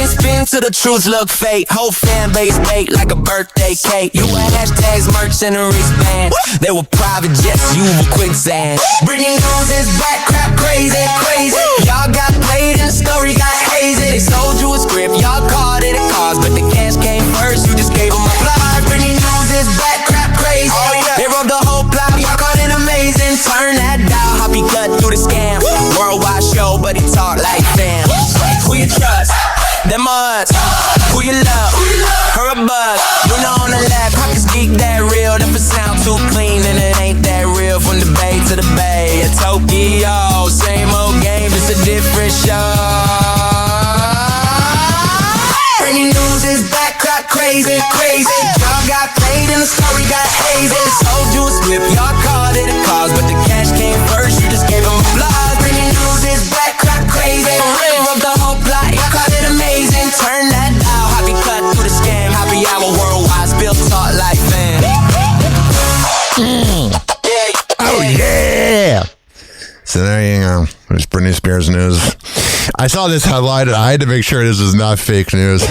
Spin till the truth look fake. Whole fan base bake like a birthday cake. You were hashtags, merch, and a wristband. They were private jets, you were quicksand. Britney News is back, crap crazy, crazy. Y'all got played and the story got hazy. They sold you a script, y'all called it a cause, but the cash came first, you just gave them applause. Britney News is back, crap crazy. They wrote the whole plot, y'all called it amazing. Turn that dial, Hoppy cut through the scam. Worldwide show, but he talk like fam. Who you trust? Them odds. Who you love? Her a bug. You know on the left, pockets geek that real. If it sound too clean, then it ain't that real. From the Bay to the Bay, at Tokyo, same old game, just a different show. Britney News is back, crap crazy, crazy. Y'all got played and the story got hazy. They sold you a script, y'all called it a cause, but the cash came first, you just gave them applause. Britney News is back, crap crazy. Of the whole plot, y'all called it amazing. Turn that dial, Hoppy cut through the scam. Happy hour worldwide, spill talk like fam. Oh, yeah. So there you go. There's Britney Spears news. I saw this highlighted. I had to make sure this was not fake news.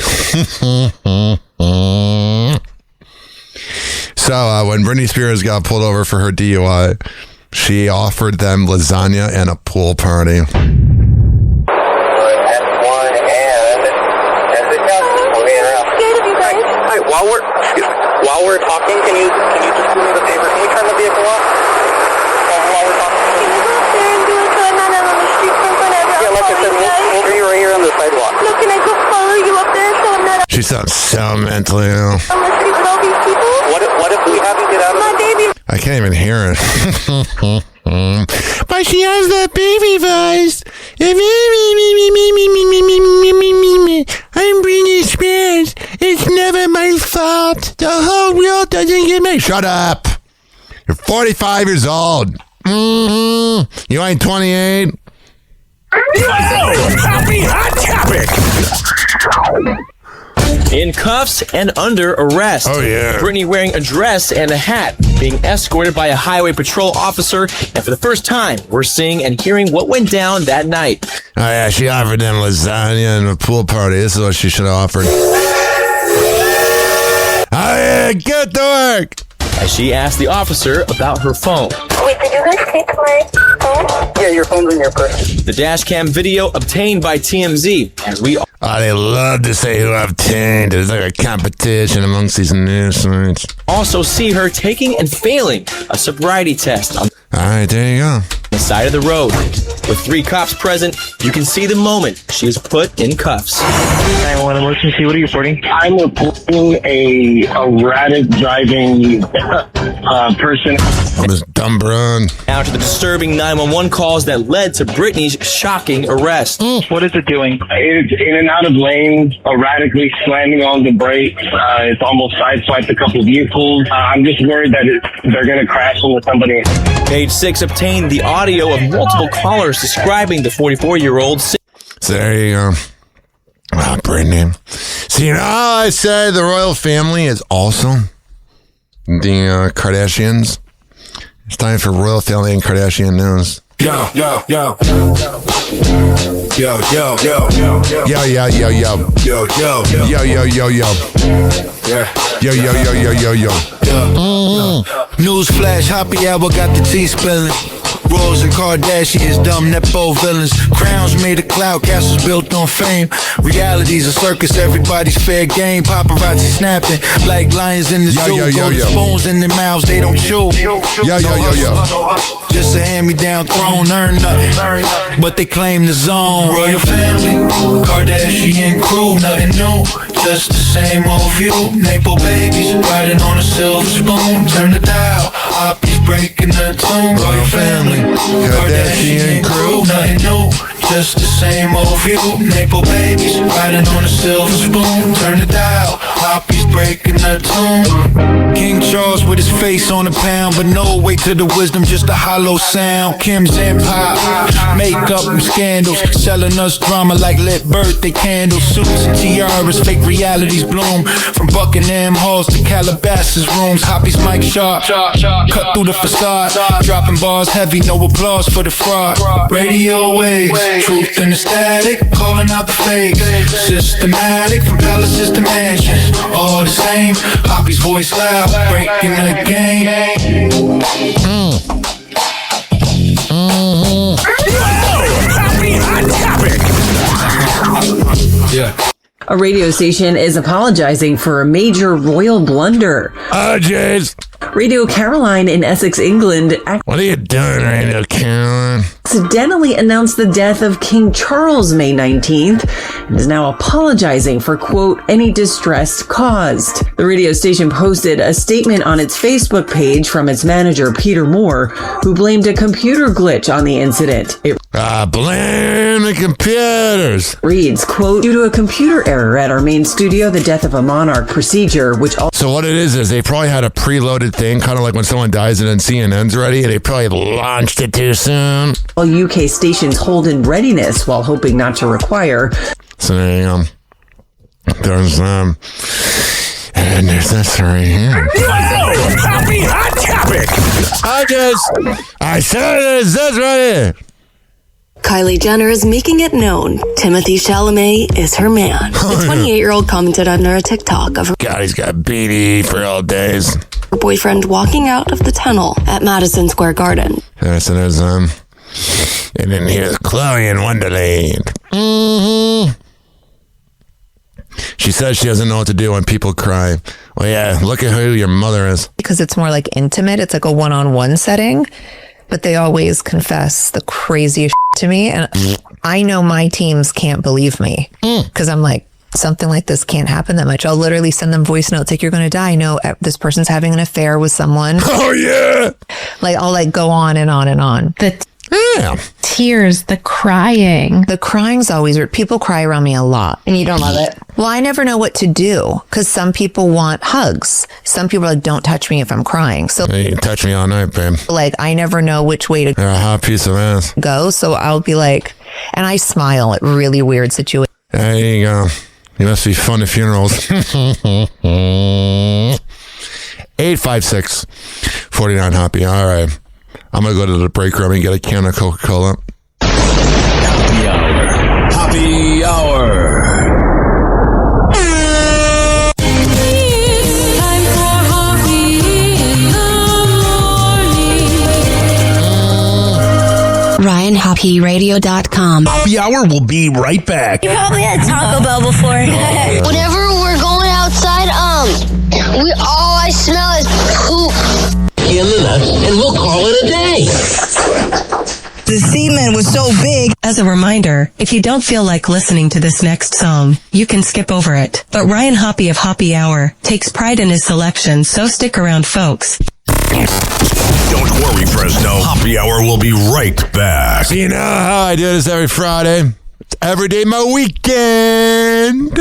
So when Britney Spears got pulled over for her DUI, she offered them lasagna and a pool party. While we're talking, can you just do me the favor? Can we turn the vehicle off? While we're talking. Can you go up there and do it so I'm not out on the street for whatever? Yeah, like I said, we'll meet you right here on the sidewalk. No, can I just follow you up there so I'm not out She sounds so mentally ill. on the street with all these people? What if we have you get out of my baby? I can't even hear it. But she has that baby voice. I'm Britney Spears. It's never my fault. The whole world doesn't get me. Shut up. You're 45 years old. You ain't 28. Happy hot topic. In cuffs and under arrest. Oh, yeah. Britney wearing a dress and a hat, being escorted by a highway patrol officer. And for the first time, we're seeing and hearing what went down that night. Oh, yeah, she offered them lasagna and a pool party. This is what she should have offered. Oh, yeah, get to work. as she asked the officer about her phone. Wait, did you guys take my phone? Yeah, your phone's in your purse. The dash cam video obtained by TMZ, and we they love to say who obtained. It's like a competition amongst these news sites. also see her taking and failing a sobriety test on All right, there you go. the side of the road. With 3 cops present, you can see the moment she is put in cuffs. 911 emergency, what are you reporting? I'm reporting a erratic driving person. I'm just dumb run. Now to the disturbing 911 calls that led to Brittany's shocking arrest. What is it doing? It's in and out of lanes, erratically slamming on the brakes. It's almost sideswiped a couple of vehicles. I'm just worried that they're going to crash into somebody. Page 6 obtained the audio of multiple callers describing the 44-year-old. So there you go. Ah, Brittany. See, you know how I said the royal family is also the Kardashians? It's time for royal family and Kardashian news. Yo, yo, yo. Yo, yo, yo. Yo, yo, yo, yo. Yo, yo, yo. Yo, yo, yo, yo. Yeah. Yo, yo, yo, yo, yo, yo. Newsflash, Hoppe Hour got the tea spilling. Rose and Kardashians, dumb Nepo villains. Crowns made of cloud castles built on fame. Reality's a circus, everybody's fair game. Paparazzi snapping like lions in the zoo. Golden spoons in their mouths, they don't chew. Yo, yo, yo, yo. Just a hand-me-down throne, earn nothing, but they claim the zone. Royal family, Kardashian crew, nothing new, just the same old view. Naple babies, riding on a silver spoon. Turn the dial, Hoppe's breaking the tune. Royal family, Kardashian crew, nothing new, just the same old view. Naple babies, riding on a silver spoon. Turn the dial, Hoppe's breaking the tune. King Charles with his face on a pound, but no weight to the wisdom, just a hollow sound. Kim's empire, makeup and scandals, selling us drama like lit birthday candles. Suits and tiaras, fake realities bloom. From Buckingham halls to Calabasas rooms. Hoppe's mic sharp, cut through the facade. Dropping bars heavy, no applause for the fraud. Radio waves, truth in the static, calling out the fakes. Systematic, from palaces to mansions, all the same. Hoppe's voice loud, breaking the game. Yeah. A radio station is apologizing for a major royal blunder. Oh, jeez. Radio Caroline in Essex, England. What are you doing, Radio Caroline? Accidentally announced the death of King Charles May 19th and is now apologizing for, quote, any distress caused. The radio station posted a statement on its Facebook page from its manager, Peter Moore, who blamed a computer glitch on the incident. Blame the computers. Reads, quote, due to a computer error at our main studio, the death of a monarch procedure, which also... So what it is they probably had a preloaded thing, kind of like when someone dies and then CNN's ready, and they probably launched it too soon. All UK stations hold in readiness while hoping not to require. So there you go. There's, and there's this right here. Happy hot topic. I said there's this right here. Kylie Jenner is making it known Timothée Chalamet is her man. The 28-year-old commented under a TikTok of her God, he's got BD for all days. Her boyfriend walking out of the tunnel at Madison Square Garden. Yeah, so there's, and then here's Chloe in Wonderland. She says she doesn't know what to do when people cry. Well, yeah, look at who your mother is. Because it's more like intimate. It's like a one-on-one setting. But they always confess the craziest shit to me. And I know my teams can't believe me. Because I'm like, something like this can't happen that much. I'll literally send them voice notes like, you're going to die. No, this person's having an affair with someone. Oh, yeah. Like, I'll like go on and on and on. Tears, the crying. The crying's always weird. People cry around me a lot. And you don't love it? Well, I never know what to do because some people want hugs. Some people are like, don't touch me if I'm crying. So you can touch me all night, babe. Like, I never know which way to You're a hot piece of ass. go. So I'll be like, and I smile at really weird situations. There you go. You must be fun at funerals. 856-49 Hoppe. All right. I'm going to go to the break room and get a can of Coca-Cola. Hoppe Hour. Hoppe Hour. It's time for Hoppe RyanHoppyRadio.com. Happy Hour will be right back. You probably had Taco Bell before. Whenever we're going outside, all I smell is poop. In the nuts, and we'll call it a day. The semen was so big. As a reminder, if you don't feel like listening to this next song, you can skip over it. But Ryan Hoppe of Hoppe Hour takes pride in his selection, so stick around, folks. Don't worry, Fresno. Happy Hour will be right back. So you know how I do this every Friday? It's every day my weekend.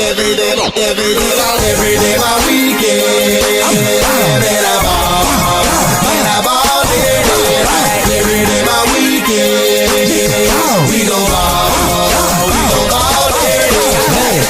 Every day my weekend. Every day my weekend. We gon' ball.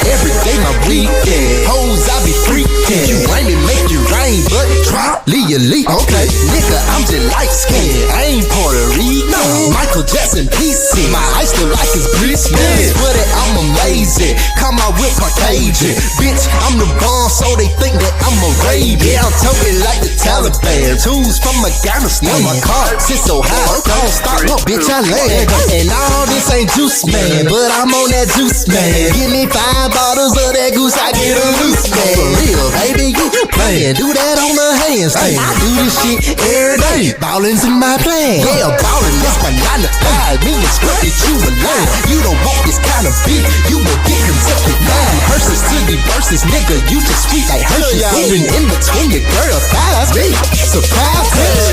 Every day my weekend. Hoes, I be freaking. You rain and make you rain, but drop, leave you leak. Okay, nigga, I'm just light skinned. I ain't Puerto Rican. No. Michael Jackson PC. My eyes still like his Christmas. But I'm amazing. Call my whip Caucasian. Bitch, I'm the bomb, so they think that I'm a Arabian. Yeah, I'm talking like the Taliban. Tools from Afghanistan. My car sits so high. Don't start, no, bitch, I land. And all this ain't juice, man. But I'm on that juice, man. Give me 5 bottles of that goose, I get a loose, man. For real, baby, you playing. Do that on the handstand. I do this shit every day. Ballin's in my plan. Yeah, ballin', that's my 9 to 5. Me and Scruffy, you alone. You don't want this kind of beat. You will get Kentucky 9. Hearses to the verses, nigga. You just sweet like Hershey. Moving in between your girl thighs. Me, surprise,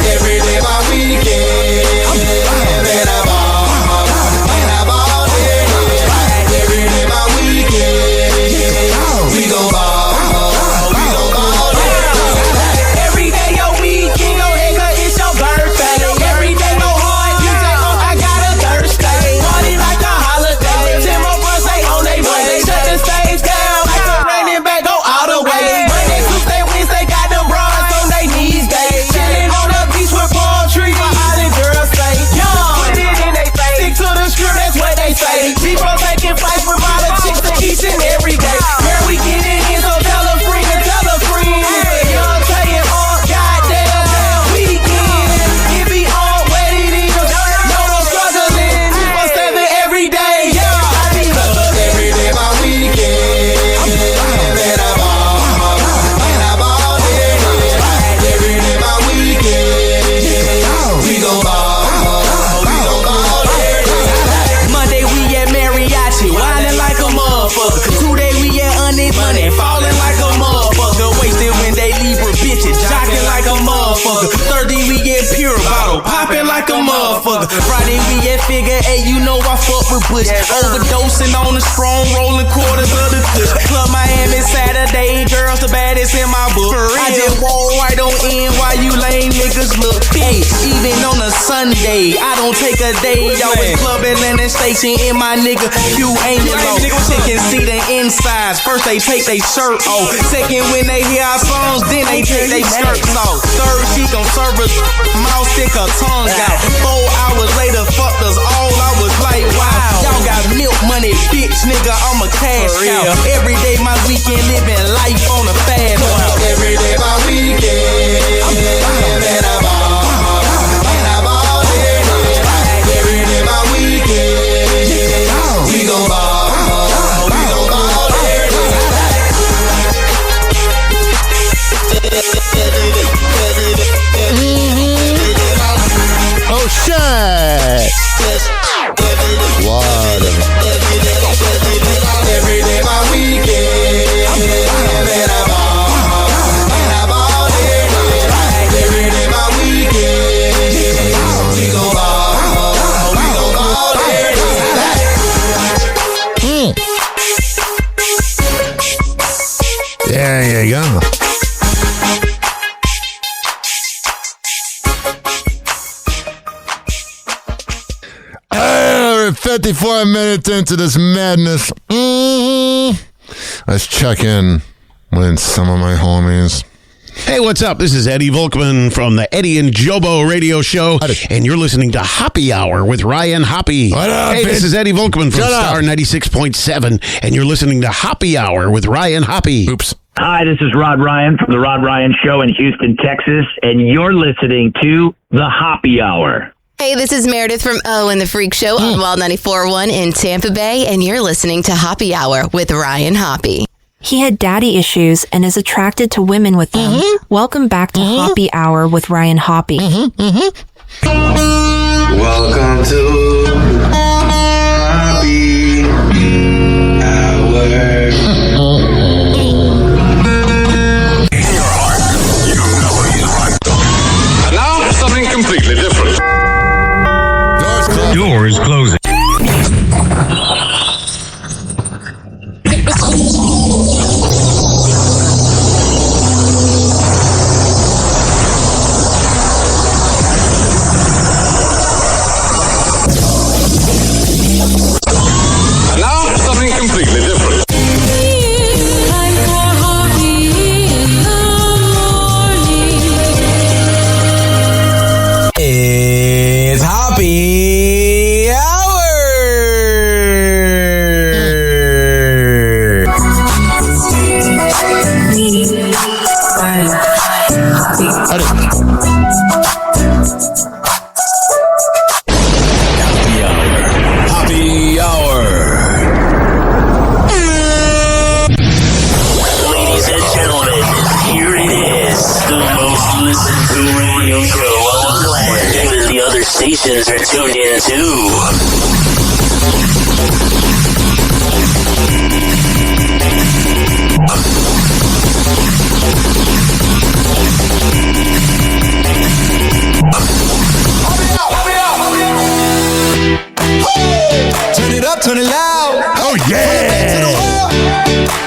every day my weekend. And I ball. Every day my weekend. We gon' ball. Every day your weekend, nigga, it's your birthday. Every day go hard, you say, oh, I got a Thursday. Party like a holiday. 10 more bros, they on they way. Shut the stage down, like a running back, go all the way. Monday, Tuesday, Wednesday, got them bras on they knees, day. Chillin' on the beach with palm trees, my island girls say, young. Put it in they face, stick to the script, that's what they say. People taking flights with all the chicks each and every day. Girl, we get it in, so tell a friend and tell a friend. Young, tell you all, goddamn weekend. It be all what it is. No struggling. 247 every day. Yeah, I be hustling every day my weekend. And I ball. Every day my weekend. We gon' ball. Monday we at Mariachi, wildin' like a motherfucker. Tuesday we at Onyx Money, fallin' like a motherfucker. Wasted when they leave for bitches, jockin' like a motherfucker. Thursday we get pure bottle, poppin' like a motherfucker. Friday we at Figure 8, you know I fuck with Bush. Overdosing on the strong, rolling quarters of the Kush. Club Miami Saturday, girls the baddest in my book. I just walk right on in while you lame niggas look. Hey, even on a Sunday, I don't take a day. Y'all in Club Atlanta Station in my nigga Q ain't it low. Chicken see the insides. First they take they shirt off. Second when they hear our songs, then they take they skirts off. Third she gon' serve us, mouth stick her tongue out. 4 hours later, fucked us all. I was like, wow, y'all got milk money, bitch, nigga. I'm a cash cow. Every day my weekend, living life on a fast route. Every day my weekend, and I ball. Every day my weekend, we gon' ball. Oh shit! What? Every day my weekend. And I ball. Every day my weekend. We gon' ball. We gon' ball There you go. 54 minutes into this madness. Let's check in with some of my homies. Hey, what's up? This is Eddie Volkman from the Eddie and Jobo radio show, and you're listening to Hoppe Hour with Ryan Hoppe. What up, Hey, this bitch? is Eddie Volkman from Star 96.7, and you're listening to Hoppe Hour with Ryan Hoppe. Oops. Hi, this is Rod Ryan from The Rod Ryan Show in Houston, Texas, and you're listening to The Hoppe Hour. Hey, this is Meredith from O and the Freak Show on Wild 94.1 in Tampa Bay, and you're listening to Hoppe Hour with Ryan Hoppe. He had daddy issues and is attracted to women with them. Welcome back to Hoppe Hour with Ryan Hoppe. Welcome to Hoppe Hour. And now something completely different. Doors closing. And now something completely different. It's Hoppe Hour. Hoppe Hour. Ladies and gentlemen, here it is, the most listened to radio show on the planet. Even the other stations are tuned in too. Turn it up, turn it loud. Oh, yeah.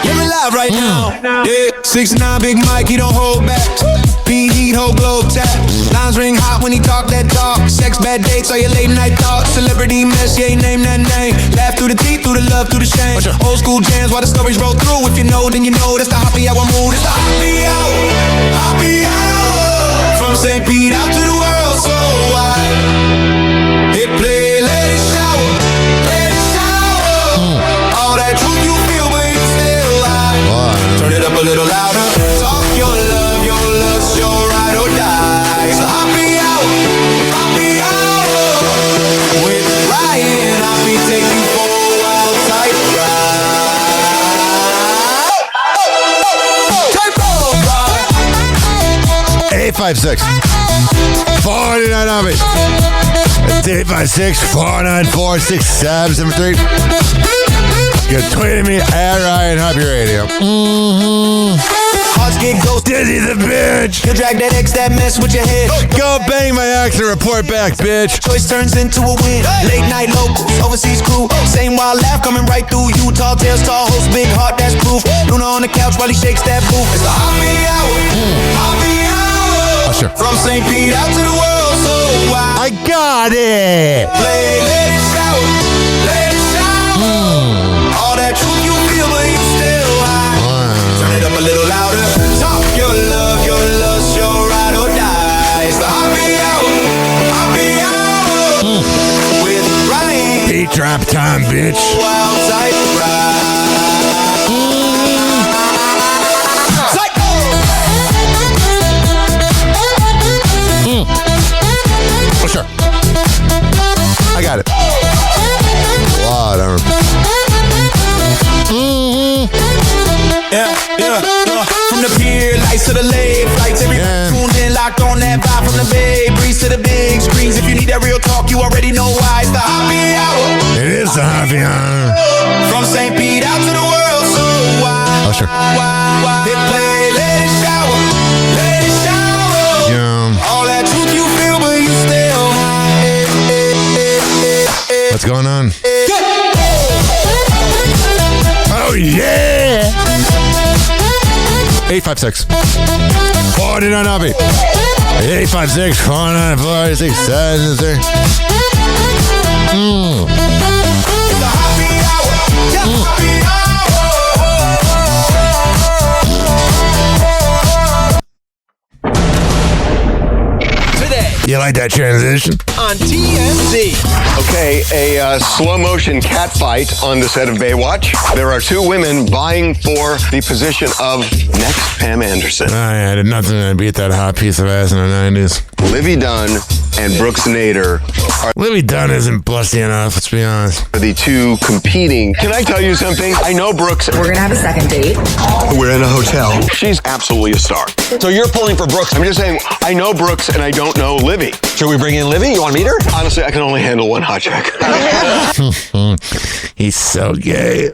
Hear me live right now. Yeah, 6'9" Big Mike, he don't hold back. P-Heat, whole globe tap. Lines ring hot when he talk that talk. Sex, bad dates, all your late night thoughts. Celebrity mess, you ain't name that name. Laugh through the teeth, through the love, through the shame. Old school jams while the stories roll through. If you know, then you know. That's the Hoppe Hour mood. It's the Hoppe Hour. Hoppe Hour. From St. Pete out to the world so wide. Hit play, let it shower. Let it shower. All that truth you feel, but you still lie. Turn it up a little louder. Talk your lust, your ride or die. It's a Hoppe Hour. Hoppe Hour. With Ryan, Hoppe take you for a wild type ride. Type of ride. 856 49 on me. It's 856 494 6773. You can tweet at me at Ryan Hoppe Radio. Hearts get ghost. Dizzy the bitch. You drag that X, that mess with your head. Go bang my axe and report back, bitch. Choice turns into a win. Late night locals, overseas crew. Same wild laugh coming right through you. Tall tales, tall host, big heart, that's proof. Luna on the couch while he shakes that booth. It's the Hoppe Hour. Hoppe Hour. Sure. From St. Pete out to the world so wide. I got it. Play, let it shower. Let it shower. All that truth you feel, but you still high. Turn it up a little louder. Talk your love, your lust, your ride or die. It's the Hoppe Hour. Hoppe Hour. With Ryan. Beat drop time, bitch. Wild type ride. Oh, sure. I got it. Wow, Yeah. From the pier, lights to the lake flights, everybody tuned in, locked on that vibe. From the bay breeze to the big screens. If you need that real talk, you already know why. It's the Hoppe Hour. It is the Hoppe Hour. From St. Pete out to the world so wide. Oh, sure. Hit play, let it shower. Let it shower. Yeah. All that truth you feel, but you still high. What's going on? Oh, yeah. 856 49 Hoppe. 856 494 6773. You like that transition? On TMZ. Okay, a slow motion cat fight on the set of Baywatch. There are two women vying for the position of next Pam Anderson. I did nothing to beat that hot piece of ass in the 90s. Livy Dunn and Brooks Nader are... Livy Dunn isn't blusty enough, let's be honest. The two competing. Can I tell you something? I know Brooks. We're going to have a second date. We're in a hotel. She's absolutely a star. So you're pulling for Brooks. I'm just saying, I know Brooks and I don't know Livy. Should we bring in Livy? You want to meet her? Honestly, I can only handle one hot chick. He's so gay.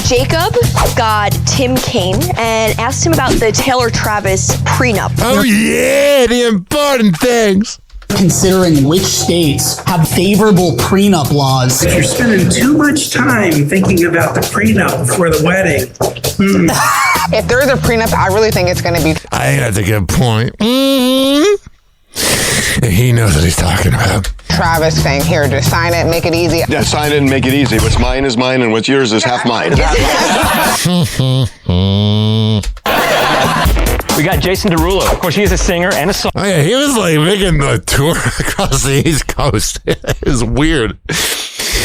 Jacob got Tim Kaine and asked him about the Taylor Travis prenup. Oh yeah, the important things. Considering which states have favorable prenup laws. If you're spending too much time thinking about the prenup before the wedding. If there's a prenup, I really think it's going to be... I think that's a good point. He knows what he's talking about. Travis saying, here, just sign it, make it easy. Yeah, sign it and make it easy. What's mine is mine and what's yours is half mine. We got Jason Derulo. Of course, he is a singer and a song. Oh yeah, he was like making the tour across the East Coast. It was weird.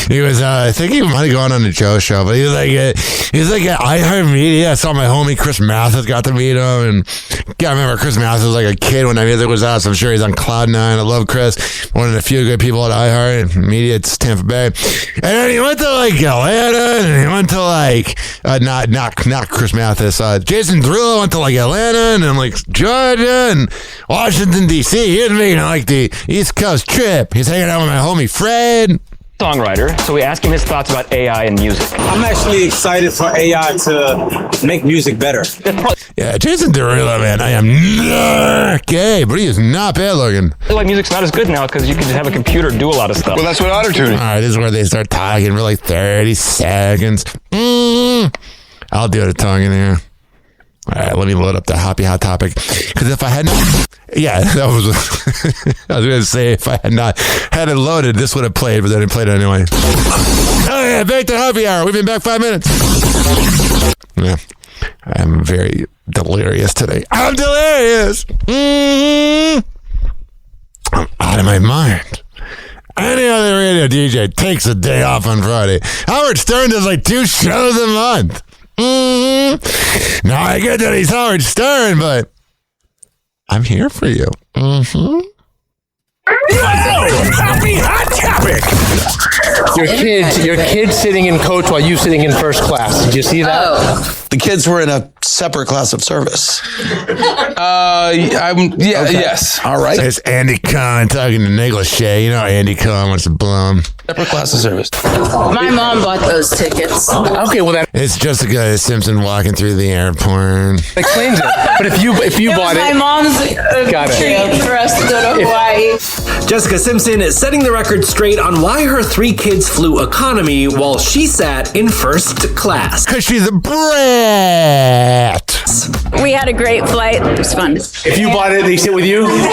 He was, I think he might have gone on the Joe Show, but he was like at iHeartMedia. I saw my homie Chris Mathis got to meet him, and I remember Chris Mathis was like a kid when that music was out, so I'm sure he's on Cloud 9. I love Chris, one of the few good people at iHeartMedia. It's Tampa Bay, and then he went to like Atlanta, and he went to like not Chris Mathis, Jason Derulo went to like Atlanta, and then like Georgia and Washington D.C. He was making like the East Coast trip. He's hanging out with my homie Fred. Songwriter, so we asked him his thoughts about AI and music. I'm actually excited for AI to make music better. Yeah, Jason Derulo, man, I am not gay, but he is not bad looking. I feel like music's not as good now because you can just have a computer do a lot of stuff. Well, that's what auto-tuning. All right, this is where they start talking for like 30 seconds. I'll do the tongue in here. All right, let me load up the Hoppy Hot Topic. Because if I had not... Yeah, that was... I was going to say, if I had not had it loaded, this would have played, but then it played anyway. Oh, yeah, back to Hoppy Hour. We've been back 5 minutes. Yeah, I'm very delirious today. I'm delirious! I'm out of my mind. Any other radio DJ takes a day off on Friday. Howard Stern does like 2 shows a month. Now I get that he's Howard Stern, but I'm here for you. Happy Hot Topic. Your kid sitting in coach while you sitting in first class. Did you see that? Oh. The kids were in a separate class of service. Yes. All right. It's Andy Cohen talking to Negligee. You know Andy Cohen wants to blow him. Separate class of service. My mom bought those tickets. Okay, well that it's Jessica Simpson walking through the airport. Explains it. But if you bought my it, mom's treat for us to go to Hawaii. Jessica Simpson is setting the record straight on why her 3 kids flew economy while she sat in first class. Because she's a brat. We had a great flight. It was fun. if you bought it, they sit with you? Of course,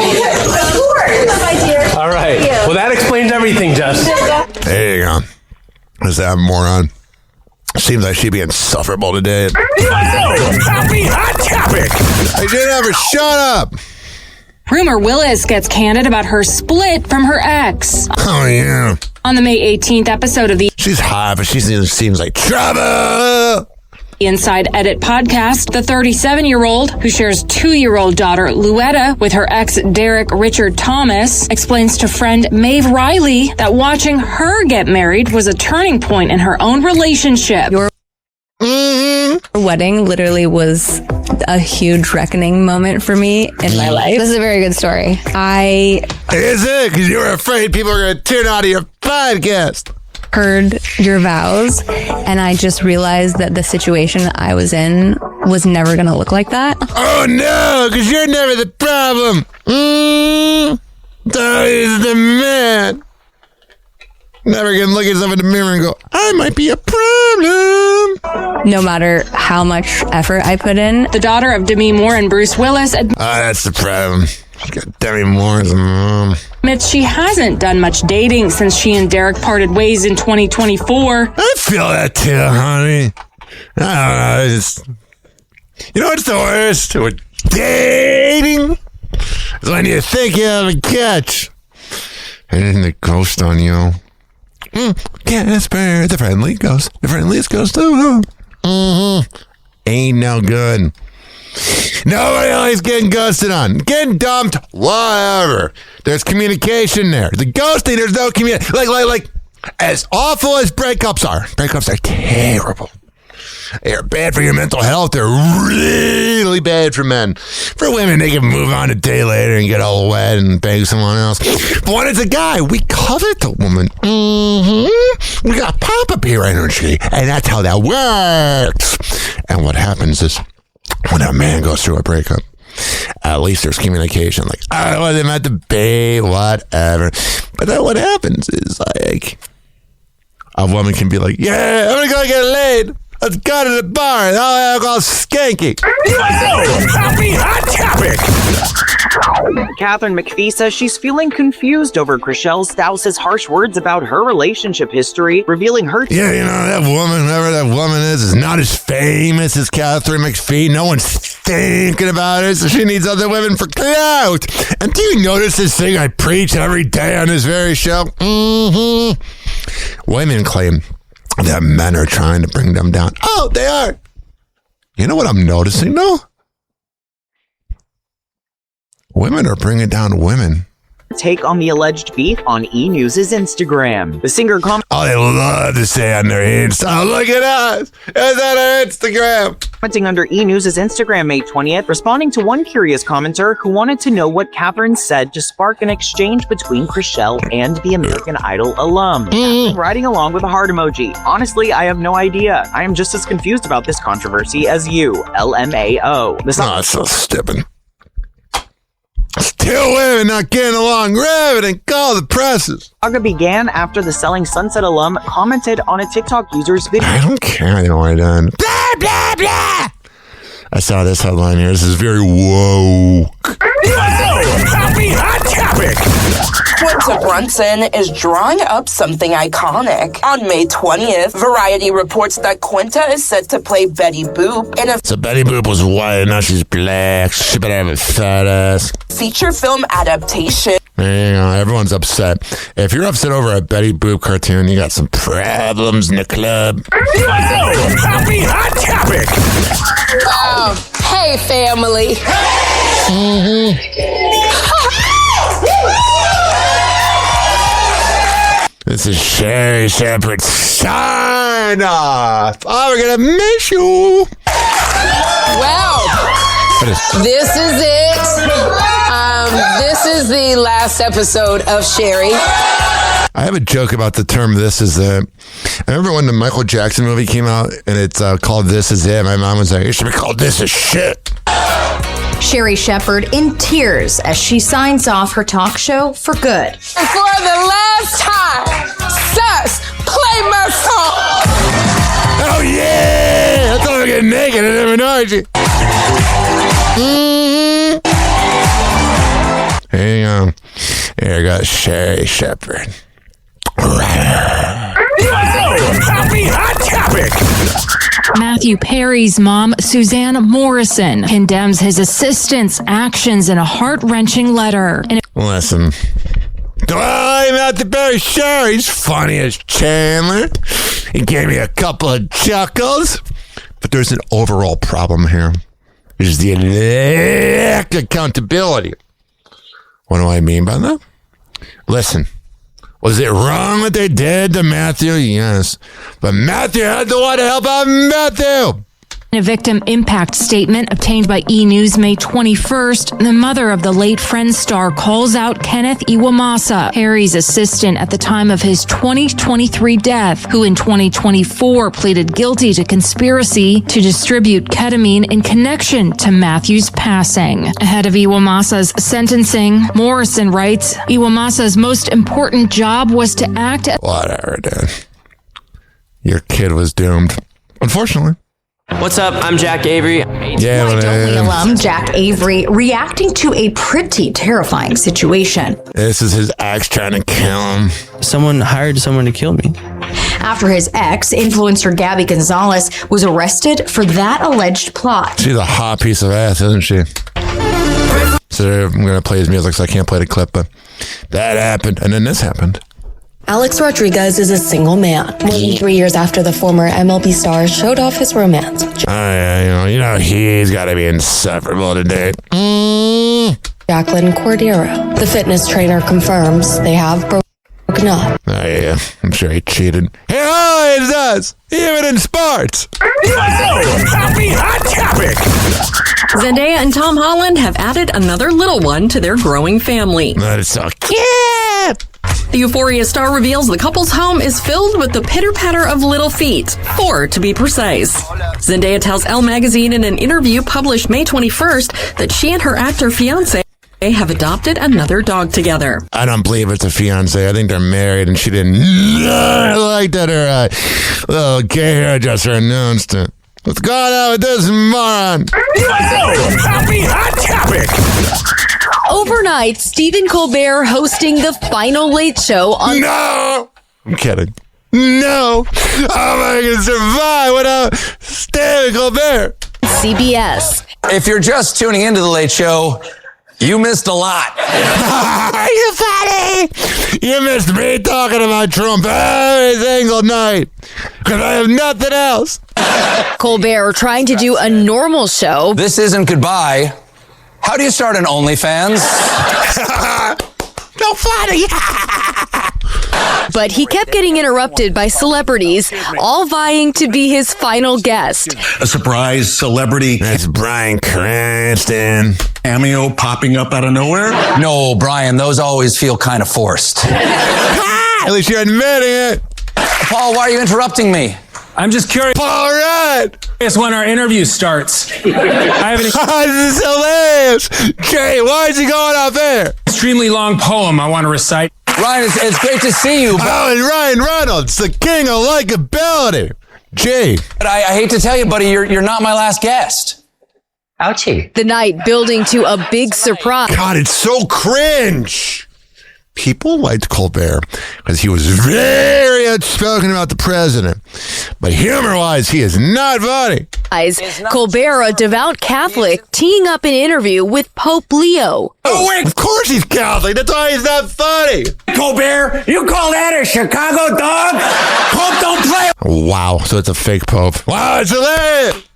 my dear. All right. Well, that explains everything, Jess. There you go. Is that moron? Seems like she'd be insufferable today. Happy Hot Topic. Hey, Jennifer, shut up. Rumor Willis gets candid about her split from her ex. Oh, yeah. On the May 18th episode of the She's hot, but she seems like trouble. Inside Edit podcast, the 37-year-old, who shares 2-year-old daughter Luetta with her ex Derek Richard Thomas, explains to friend Maeve Riley that watching her get married was a turning point in her own relationship. Your wedding literally was a huge reckoning moment for me in my life. This is a very good story. Is it? Because you were afraid people were going to tune out of your podcast. Heard your vows, and I just realized that the situation I was in was never going to look like that. Oh no, because you're never the problem. Always the man. Never can look at yourself in the mirror and go, I might be a problem. No matter how much effort I put in. The daughter of Demi Moore and Bruce Willis that's the problem. She's got Demi Moore as a mom. admits she hasn't done much dating since she and Derek parted ways in 2024. I feel that too, honey. I don't know. You know what's the worst? With dating is when you think you have a catch. And then they ghost on you. Casper, the friendly ghost. The friendliest ghost of all. Ain't no good. Nobody likes getting ghosted on. Getting dumped, whatever. There's communication there. The ghosting, there's no communication. Like, as awful as breakups are terrible. They're bad for your mental health. They're really bad for men. For women, they can move on a day later and get all wet and bang someone else. But when it's a guy, we covet the woman. We got pop-up here energy, and that's how that works. And what happens is, when a man goes through a breakup, at least there's communication. Like, I wasn't meant to be, whatever. But then what happens is, like, a woman can be like, yeah, I'm gonna go get laid. Let's go to the bar and I'll have all skanky. Happy Hot Topic! Catherine McPhee says she's feeling confused over Chriselle Stouse's harsh words about her relationship history, revealing her... Yeah, you know, that woman, whoever that woman is not as famous as Catherine McPhee. No one's thinking about her, so she needs other women for clout. And do you notice this thing I preach every day on this very show? Women claim that men are trying to bring them down. Oh, they are. You know what I'm noticing, though? Women are bringing down women. Take on the alleged beef on E! News' Instagram. The singer commented... Oh, they love to say on their Insta, oh, look at us. It's on our Instagram. Commenting under E! News' Instagram May 20th, responding to one curious commenter who wanted to know what Catherine said to spark an exchange between Chriselle and the American Idol alum. Riding along with a heart emoji. Honestly, I have no idea. I am just as confused about this controversy as you. LMAO. That's so stupid. Two women not getting along. Rev and call the presses. Saga began after the Selling Sunset alum commented on a TikTok user's video. I don't care. I know I done. Blah, blah, blah. I saw this headline here. This is very woke. Happy Hot Topic! Quinta Brunson is drawing up something iconic. On May 20th, Variety reports that Quinta is set to play Betty Boop in a So Betty Boop was white, now she's black. She better have a fat ass. feature film adaptation. There you go. Everyone's upset. If you're upset over a Betty Boop cartoon, you got some problems in the club. Happy Hot Topic! Hey, family. This is Sherry Shepherd sign off. Oh, we're gonna miss you. Well, this is it. This is the last episode of Sherry. I have a joke about the term "this is it." I remember when the Michael Jackson movie came out and it's called "This Is It." My mom was like, "It should be called This Is Shit." Sherry Shepherd in tears as she signs off her talk show for good. And for the last time, Sus, play my song. Oh yeah! That's how I get naked in terminology. Here you go. Here got Sherry Shepherd. Happy Hot Topic! Matthew Perry's mom, Suzanne Morrison, condemns his assistant's actions in a heart-wrenching letter. Listen. I'm Matthew Perry. Sure, he's funny as Chandler. He gave me a couple of chuckles. But there's an overall problem here. There's the lack of accountability. What do I mean by that? Listen. Was it wrong what they did to Matthew? Yes. But Matthew had to want to help out Matthew. In a victim impact statement obtained by E! News May 21st, the mother of the late Friends star calls out Kenneth Iwamasa, Perry's assistant at the time of his 2023 death, who in 2024 pleaded guilty to conspiracy to distribute ketamine in connection to Matthew's passing. Ahead of Iwamasa's sentencing, Morrison writes, Iwamasa's most important job was to act as... Whatever, dude. Your kid was doomed. Unfortunately. What's up? I'm Jack Avery. Yeah, alum Jack Avery reacting to a pretty terrifying situation. This is his ex trying to kill him. Someone hired someone to kill me. After his ex, influencer Gabby Gonzalez, was arrested for that alleged plot. She's a hot piece of ass, isn't she? So I'm going to play his music, so I can't play the clip, but that happened. And then this happened. Alex Rodriguez is a single man. More than 3 years after the former MLB star showed off his romance. He's got to be insufferable to date. Jacqueline Cordero. The fitness trainer confirms they have broken up. Oh, yeah. I'm sure he cheated. He always does, even in sports. Happy hot topic. Zendaya and Tom Holland have added another little one to their growing family. That is so cute. The Euphoria star reveals the couple's home is filled with the pitter-patter of little feet, 4 to be precise. Zendaya tells Elle magazine in an interview published May 21st that she and her actor fiancé have adopted another dog together. I don't believe it's a fiance. I think they're married, and she didn't like that her little gay hairdresser announced it. What's going on with this moron? Happy hot topic. Overnight, Stephen Colbert hosting the final Late Show on... No! I'm kidding. No! How am I going to survive without Stephen Colbert? CBS. If you're just tuning into the Late Show, you missed a lot. You funny! You missed me talking about Trump every single night. Because I have nothing else. Colbert trying to do a normal show. This isn't goodbye. How do you start an OnlyFans? No funny. But he kept getting interrupted by celebrities, all vying to be his final guest. A surprise celebrity. That's Bryan Cranston. Cameo popping up out of nowhere? No, Brian, those always feel kind of forced. At least you're admitting it. Paul, why are you interrupting me? I'm just curious. All right. It's when our interview starts. I have an This is hilarious. Jay, why is he going out there? extremely long poem I want to recite. Ryan, it's great to see you. Oh, and Ryan Reynolds, the king of likability. Jay. But I hate to tell you, buddy, you're not my last guest. Ouchie. The night building to a big surprise. God, it's so cringe. People liked Colbert because he was very outspoken about the president. But humor-wise, he is not funny. Colbert, a devout Catholic, teeing up an interview with Pope Leo. Oh, wait, of course he's Catholic. That's why he's not funny. Colbert, you call that a Chicago dog? Pope don't play. Wow, so it's a fake Pope. Wow, it's hilarious.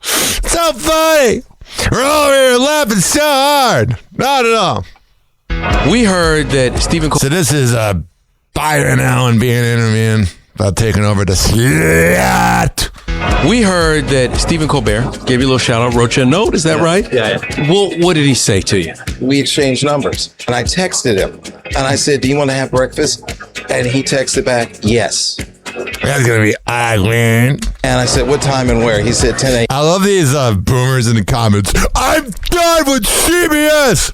So funny. We're over here laughing so hard. Not at all. We heard that Stephen... So this is Byron Allen being interviewed about taking over the slot. We heard that Stephen Colbert gave you a little shout out, wrote you a note. Is that right? Yeah. Well, what did he say to you? We exchanged numbers, and I texted him, and I said, "Do you want to have breakfast?" And he texted back, "Yes." That's gonna be awkward. And I said, "What time and where?" He said, 10 a.m. I love these boomers in the comments. I'm done with CBS.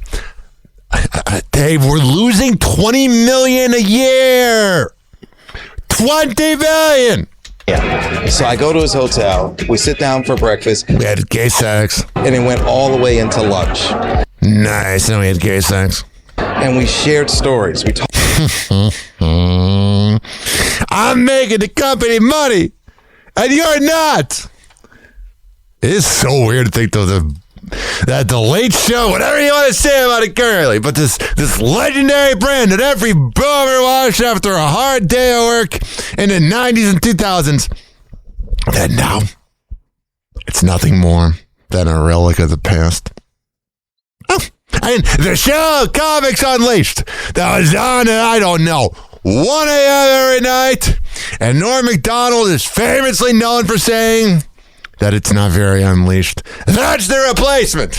Dave, we're losing $20 million a year. $20 million. Yeah. So I go to his hotel. We sit down for breakfast. We had gay sex. And it went all the way into lunch. Nice. And we had gay sex. And we shared stories. We talked. I'm making the company money, and you're not. It is so weird to think that the Late Show, whatever you want to say about it currently, but this legendary brand that every boomer watched after a hard day of work in the 90s and 2000s, that now it's nothing more than a relic of the past. Oh, and the show Comics Unleashed that was on at, I don't know, 1 a.m. every night, and Norm Macdonald is famously known for saying that it's not very unleashed. That's the replacement.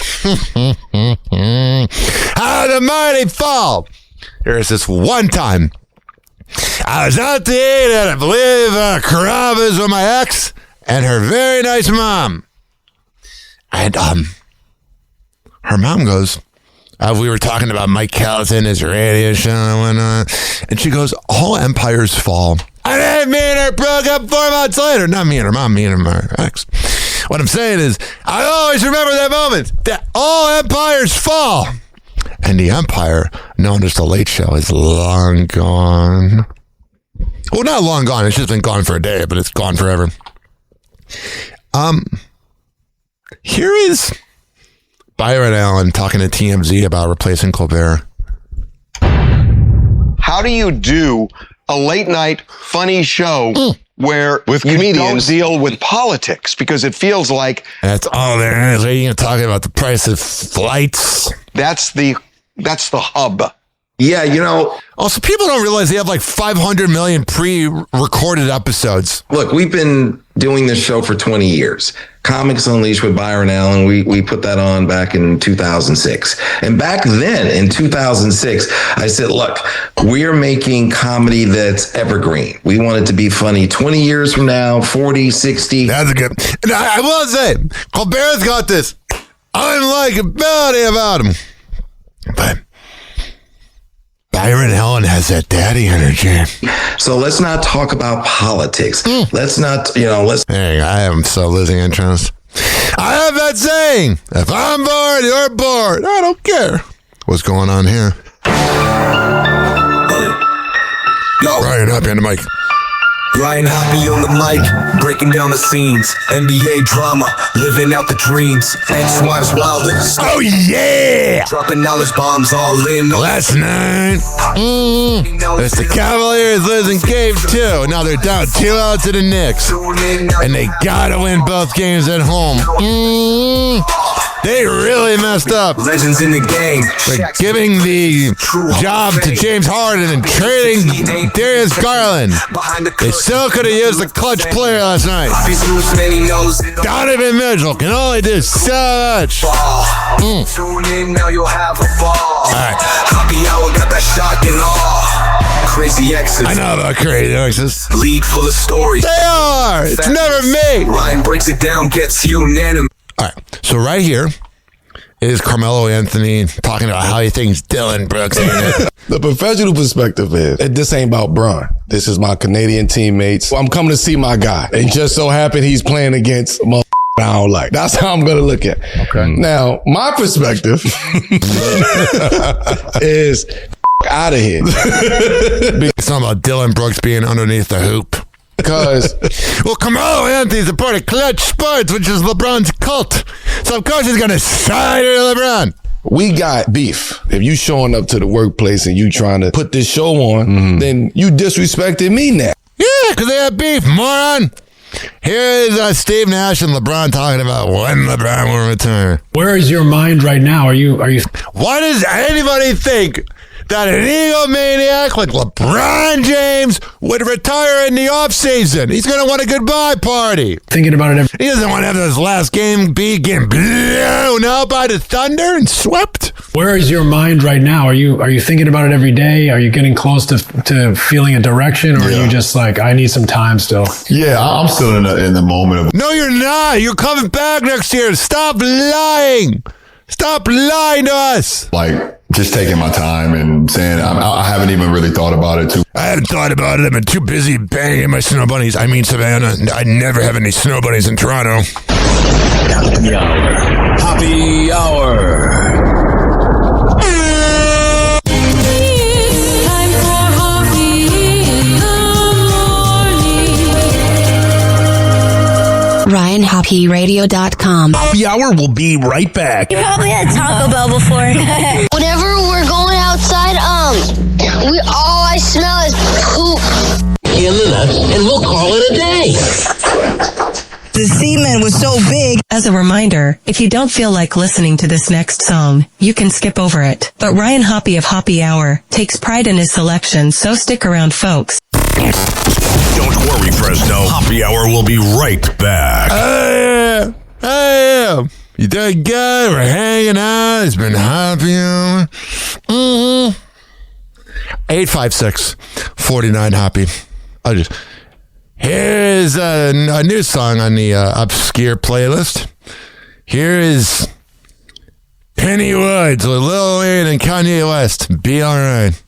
How the mighty fall. There's this one time I was out to eat at, I believe, Carrabba's with my ex and her very nice mom. And her mom goes, we were talking about Mike Kelton, his radio show and whatnot, and she goes, all empires fall. And then me and her broke up 4 months later. Not me and her mom, me and her ex. What I'm saying is, I always remember that moment, that all empires fall. And the empire known as The Late Show is long gone. Well, not long gone. It's just been gone for a day, but it's gone forever. Here is Byron Allen talking to TMZ about replacing Colbert. How do you do a late night funny show where with you don't deal with politics? Because it feels like that's all there is. Are you going to talk about the price of flights? That's the hub. Yeah, you know. Also, people don't realize they have like 500 million pre-recorded episodes. Look, we've been doing this show for 20 years. Comics Unleashed with Byron Allen, we put that on back in 2006. And back then, in 2006, I said, look, we're making comedy that's evergreen. We want it to be funny 20 years from now, 40, 60. That's good. And I will say, Colbert's got this unlikability about him. But Byron Allen has that daddy energy. So let's not talk about politics. Let's not, Hey, I am so losing interest. I have that saying, if I'm bored, you're bored. I don't care. What's going on here? Ryan, Hoppe on the mic. Ryan Hoppe on the mic, breaking down the scenes. NBA drama, living out the dreams. Ex-wives wildest. Oh yeah! Dropping knowledge bombs all in. Last night, it's the Cavaliers losing Game 2. Now they're down 2-0 to the Knicks. And they gotta win both games at home. They really messed up. Legends in the game. They're giving the job to James Harden and trading Darius Garland. They still could have used a clutch player last night. Donovan Mitchell can only do so much. Tune in, now you'll have a ball. All right. Hoppe Hour got that shock and awe. Crazy exes. I know about crazy exes. League full of stories. They are. It's never me. Ryan breaks it down, gets unanimous. All right. So right here is Carmelo Anthony talking about how he thinks Dylan Brooks ain't it. The professional perspective is, this ain't about Bron. This is my Canadian teammates. I'm coming to see my guy. And just so happened he's playing against I don't like. That's how I'm going to look at it. Okay. Now, my perspective is out of here. It's not about Dylan Brooks being underneath the hoop. Because well, Carmelo Anthony's a part of Clutch Sports, which is LeBron's cult. So of course he's gonna side with LeBron. We got beef. If you showing up to the workplace and you trying to put this show on, then you disrespected me now. Yeah, because they have beef, moron. Here is Steve Nash and LeBron talking about when LeBron will return. Where is your mind right now? Are you? Why does anybody think that an egomaniac like LeBron James would retire in the offseason? He's going to want a goodbye party. Thinking about it. He doesn't want to have his last game be getting blown out by the thunder and swept. Where is your mind right now? Are you thinking about it every day? Are you getting close to feeling a direction? Or are you just like, I need some time still? Yeah, I'm still in the moment of. No, you're not. You're coming back next year. Stop lying. Stop lying to us. Like, just taking my time and saying I haven't even really thought about it too. I haven't thought about it. I've been too busy banging my snow bunnies. I mean, Savannah. I never have any snow bunnies in Toronto. Hoppe Hour. Hoppe Hour. RyanHoppeRadio.com. Hoppe Hour will be right back. You probably had Taco Bell before. Whenever we're going outside, all I smell is poop. And we'll call it a day. The semen was so big. As a reminder, if you don't feel like listening to this next song, you can skip over it. But Ryan Hoppe of Hoppe Hour takes pride in his selection, so stick around, folks. Don't worry, Fresno. Hoppe Hour will be right back. Hey, you doing good? We're hanging out. It's been Hoppe Hour. 856-49 Hoppe. Here's a new song on the obscure playlist. Here is Penny Woods with Lil Wayne and Kanye West. Be alright.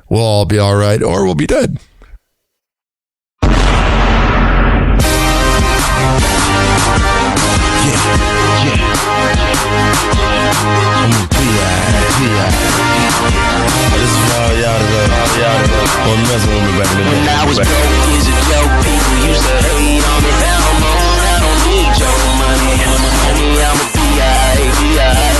We'll all be alright, or we'll be dead. This is for all y'all that wasn't messing with me back in the day. When I was broke as a joke, people used to hate on me. Now I'm on, I don't need your money. I'm a B.I.B.I.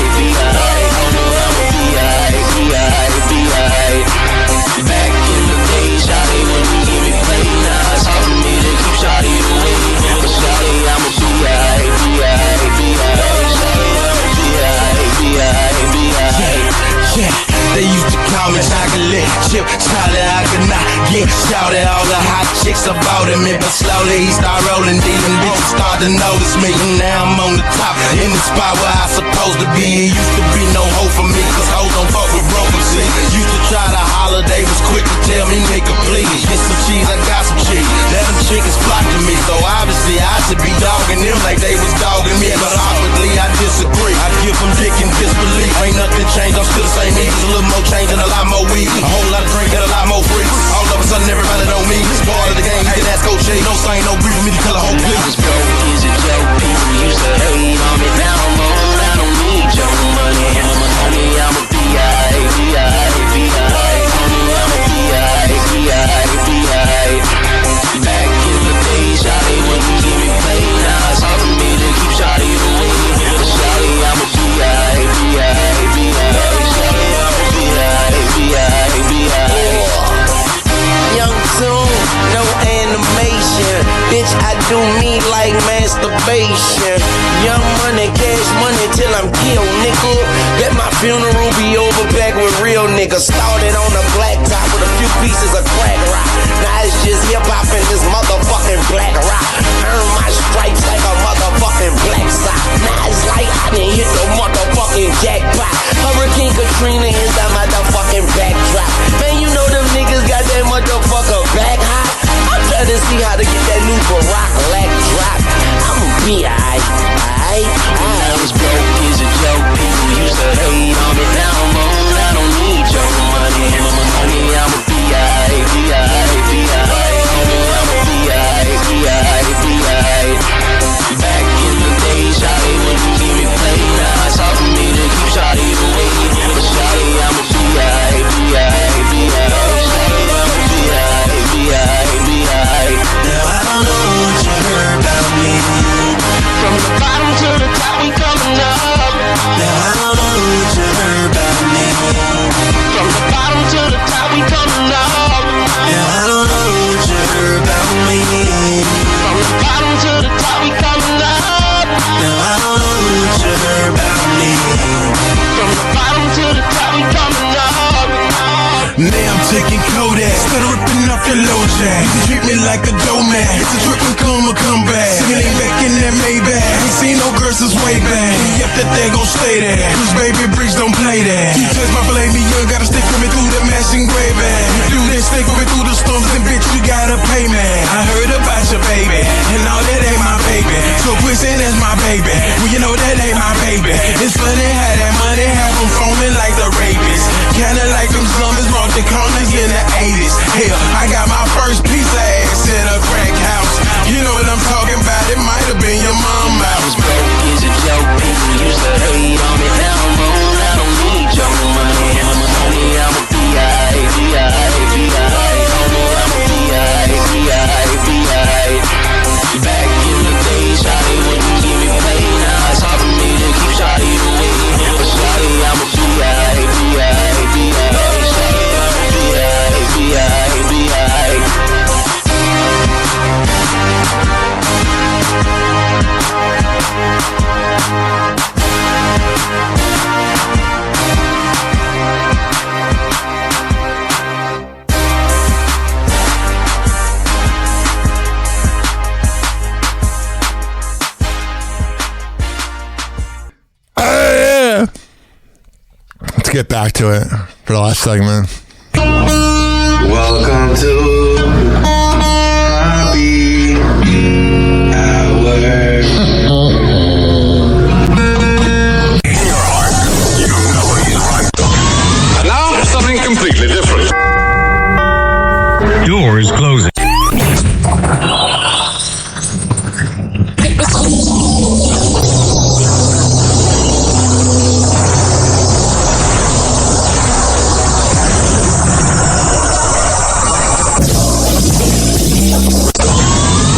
Charlie, I could not get shouted. All the hot chicks about him, but slowly he start rolling deep and bitches start to notice me. Now I'm on the top, in the spot where I supposed to be. It used to be no hope for me, cause hoes don't fuck with broke MC. Used to try to holler, they was quick to tell me, nigga, please. Get some cheese, I got some cheese. Now them chickens flock to me, so obviously I should be dogging them like they was dogging me. But awkwardly I disagree. I give them dick and disbelief. Ain't nothing changed, I'm still the same me. Just a little more change and a lot more weed. A whole lot of drink and a lot more free. All of a sudden everybody know me. It's part of the game, you can ask Coach J. No sign, no brief for me to tell a whole clip. Is a joke, people used to hate on me. Now I'm old, I don't need your money. Honey, I'm a B.I., B.I., B.I. Honey, I'm a B.I., B.I., B.I. Back in the day, shawty wouldn't keep me playing. Now it's hard for me to keep shawty away. Shawty, I'm a B.I., B.I., B.I. Shawty, I'm a B.I., B.I., B.I. Young tune, no animation. Bitch, I do me like masturbation. Young money, cash money till I'm killed, nigga. Let my funeral be over back with real niggas. Started on the black top with a few pieces of crack rock. Now it's just hip hop and this motherfucking black rock. Earn my stripes like a motherfucking black sock. Now it's like I didn't hit the motherfucking jackpot. Hurricane Katrina is that motherfucking backdrop. Man, you know them niggas got that motherfucker back hot. I'm trying to see how to get that new Barack Black drop. I'm a B.I. I was broke, is a joke. People used to hate on me. Now I'm old, I don't need your money. Honey, I'm a B.I., B.I., B.I. Honey, I'm a B.I., B.I., B.I. Back in the day, shawty wouldn't keep me playing. Now it's hard for me to keep shawty away. Shawty, I'm a B.I., B.I., B.I. Shawty, I'm a B.I., B.I., B.I. Now I don't know what you heard about me. From the bottom to the top, we coming up. Now I don't know what you heard about me. From the bottom to the top, we coming up. Now I don't know what you heard about me. From the bottom to the top, we coming up. Now I don't know what you heard about me. From the bottom to the top, we coming up. Now I'm taking Kodak, instead of ripping off your low jack. You can treat me like a dough man. It's a trip and come back. Singing ain't back in that Maybach. Ain't seen no girls since way back. Yep, that they gon' stay there. Cause baby bricks don't play that. You touch my filet mignon, gotta stick with me through the mashing gray bag. You do this, stick with me through the storms, and bitch, you gotta pay me. I heard about your baby, and all that ain't my baby. So pussy, that's my baby. Well, you know that ain't my baby. It's funny how that money have them foaming like the rapists. Kinda like them zombies brought the corners in the 80s. Hell, I got my first piece of ass in a crack house. You know what I'm talking about, it might have been your mom's house. Broke is a joke, people used to hate on me. Now I'm old, I don't need your money. Honey, I'm a B.I., B.I., B.I. Honey, I'm a B.I., B.I., B.I. Back in the day, shawty wouldn't keep me playing. Now it's hard for me to keep shawty away. Shawty, I'm a B.I., B.I., B.I. Shawty, I'm a B.I., B.I., B.I. Let's get back to it for the last segment. Welcome to Happy Hour. And now, something completely different. Doors closing.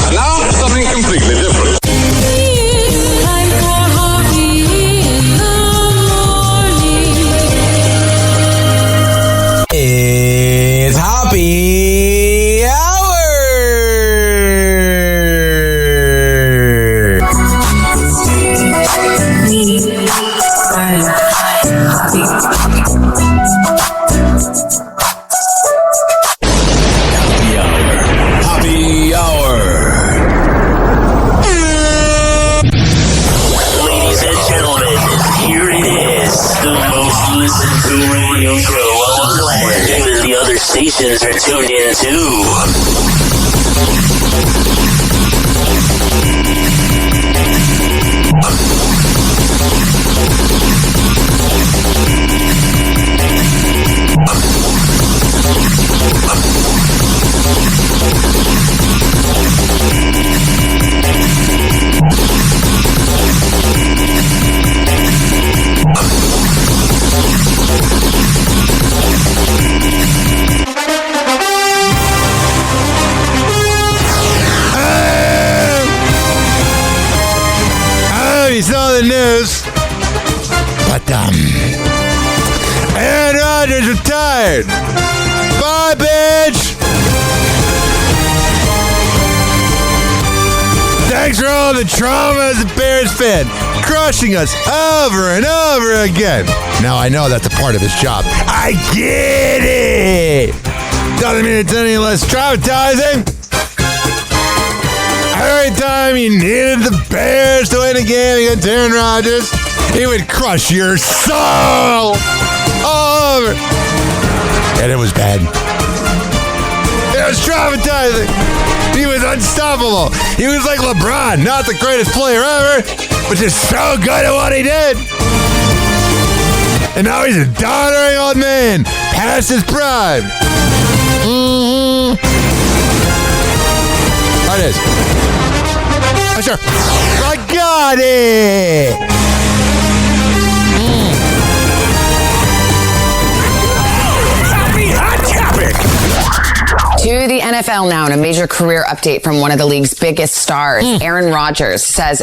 And now, something completely different. It's Happy Hour. stations are tuned in to. You saw the news, but Aaron Rodgers retired. Bye, bitch. Thanks for all the trauma as a Bears fan, crushing us over and over again. Now I know that's a part of his job. I get it. Doesn't mean it's any less traumatizing. Every time you needed the Bears to win a game against Aaron Rodgers, he would crush your soul all over. And it was bad. It was traumatizing. He was unstoppable. He was like LeBron, not the greatest player ever, but just so good at what he did. And now he's a doddering old man, past his prime. There it is. Oh, sure. I got it. To the NFL now, and a major career update from one of the league's biggest stars. Aaron Rodgers says,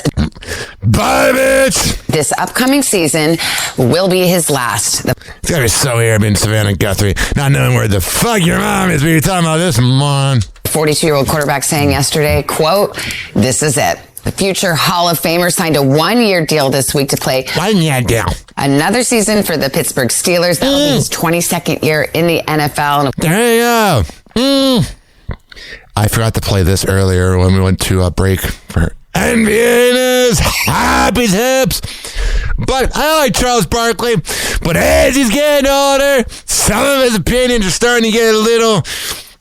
"Bye, bitch. This upcoming season will be his last." It's gotta be so weird being Savannah Guthrie, not knowing where the fuck your mom is, but you're talking about this, man. 42-year-old quarterback saying yesterday, quote, "This is it." The future Hall of Famer signed a one-year deal this week to play 1 year deal. Another season for the Pittsburgh Steelers. That will be his 22nd year in the NFL. There you go. I forgot to play this earlier when we went to a break for NBA News. Happy's hips. But I like Charles Barkley. But as he's getting older, some of his opinions are starting to get a little,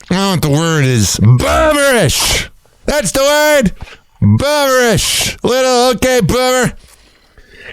I don't know what the word is, bummerish. That's the word. Bummerish. Little, okay, bummer.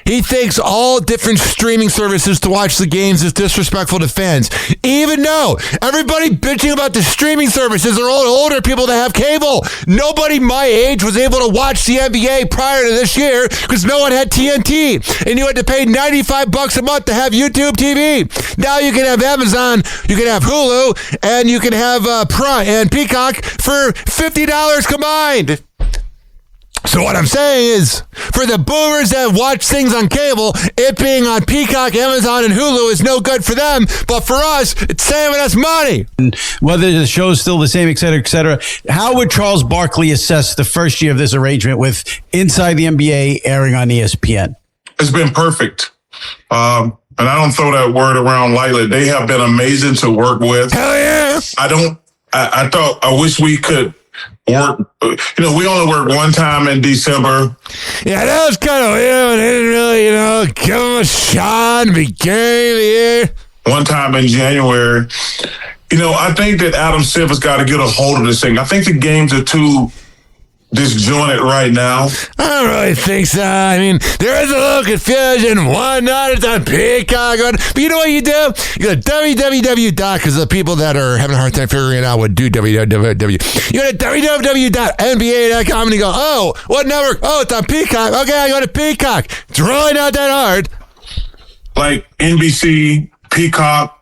He thinks all different streaming services to watch the games is disrespectful to fans. Even though everybody bitching about the streaming services are all older people that have cable. Nobody my age was able to watch the NBA prior to this year because no one had TNT. And you had to pay $95 a month to have YouTube TV. Now you can have Amazon, you can have Hulu, and you can have Prime and Peacock for $50 combined. So what I'm saying is, for the boomers that watch things on cable, it being on Peacock, Amazon, and Hulu is no good for them. But for us, it's saving us money. Whether the show's still the same, et cetera, et cetera. How would Charles Barkley assess the first year of this arrangement with Inside the NBA airing on ESPN? It's been perfect. And I don't throw that word around lightly. They have been amazing to work with. Hell yeah. I wish we could work, we only worked one time in December. Yeah, that was kind of weird. They didn't really, give them a shot and beginning of the year. One time in January. I think that Adam Silver's got to get a hold of this thing. I think the games are too disjointed right now. I don't really think so. I mean, there is a little confusion. One night it's on Peacock. But you know what you do? You go to www. Because the people that are having a hard time figuring it out would do www. You go to www.nba.com and you go, oh, what network? Oh, it's on Peacock. Okay, I go to Peacock. It's really not that hard. Like NBC, Peacock,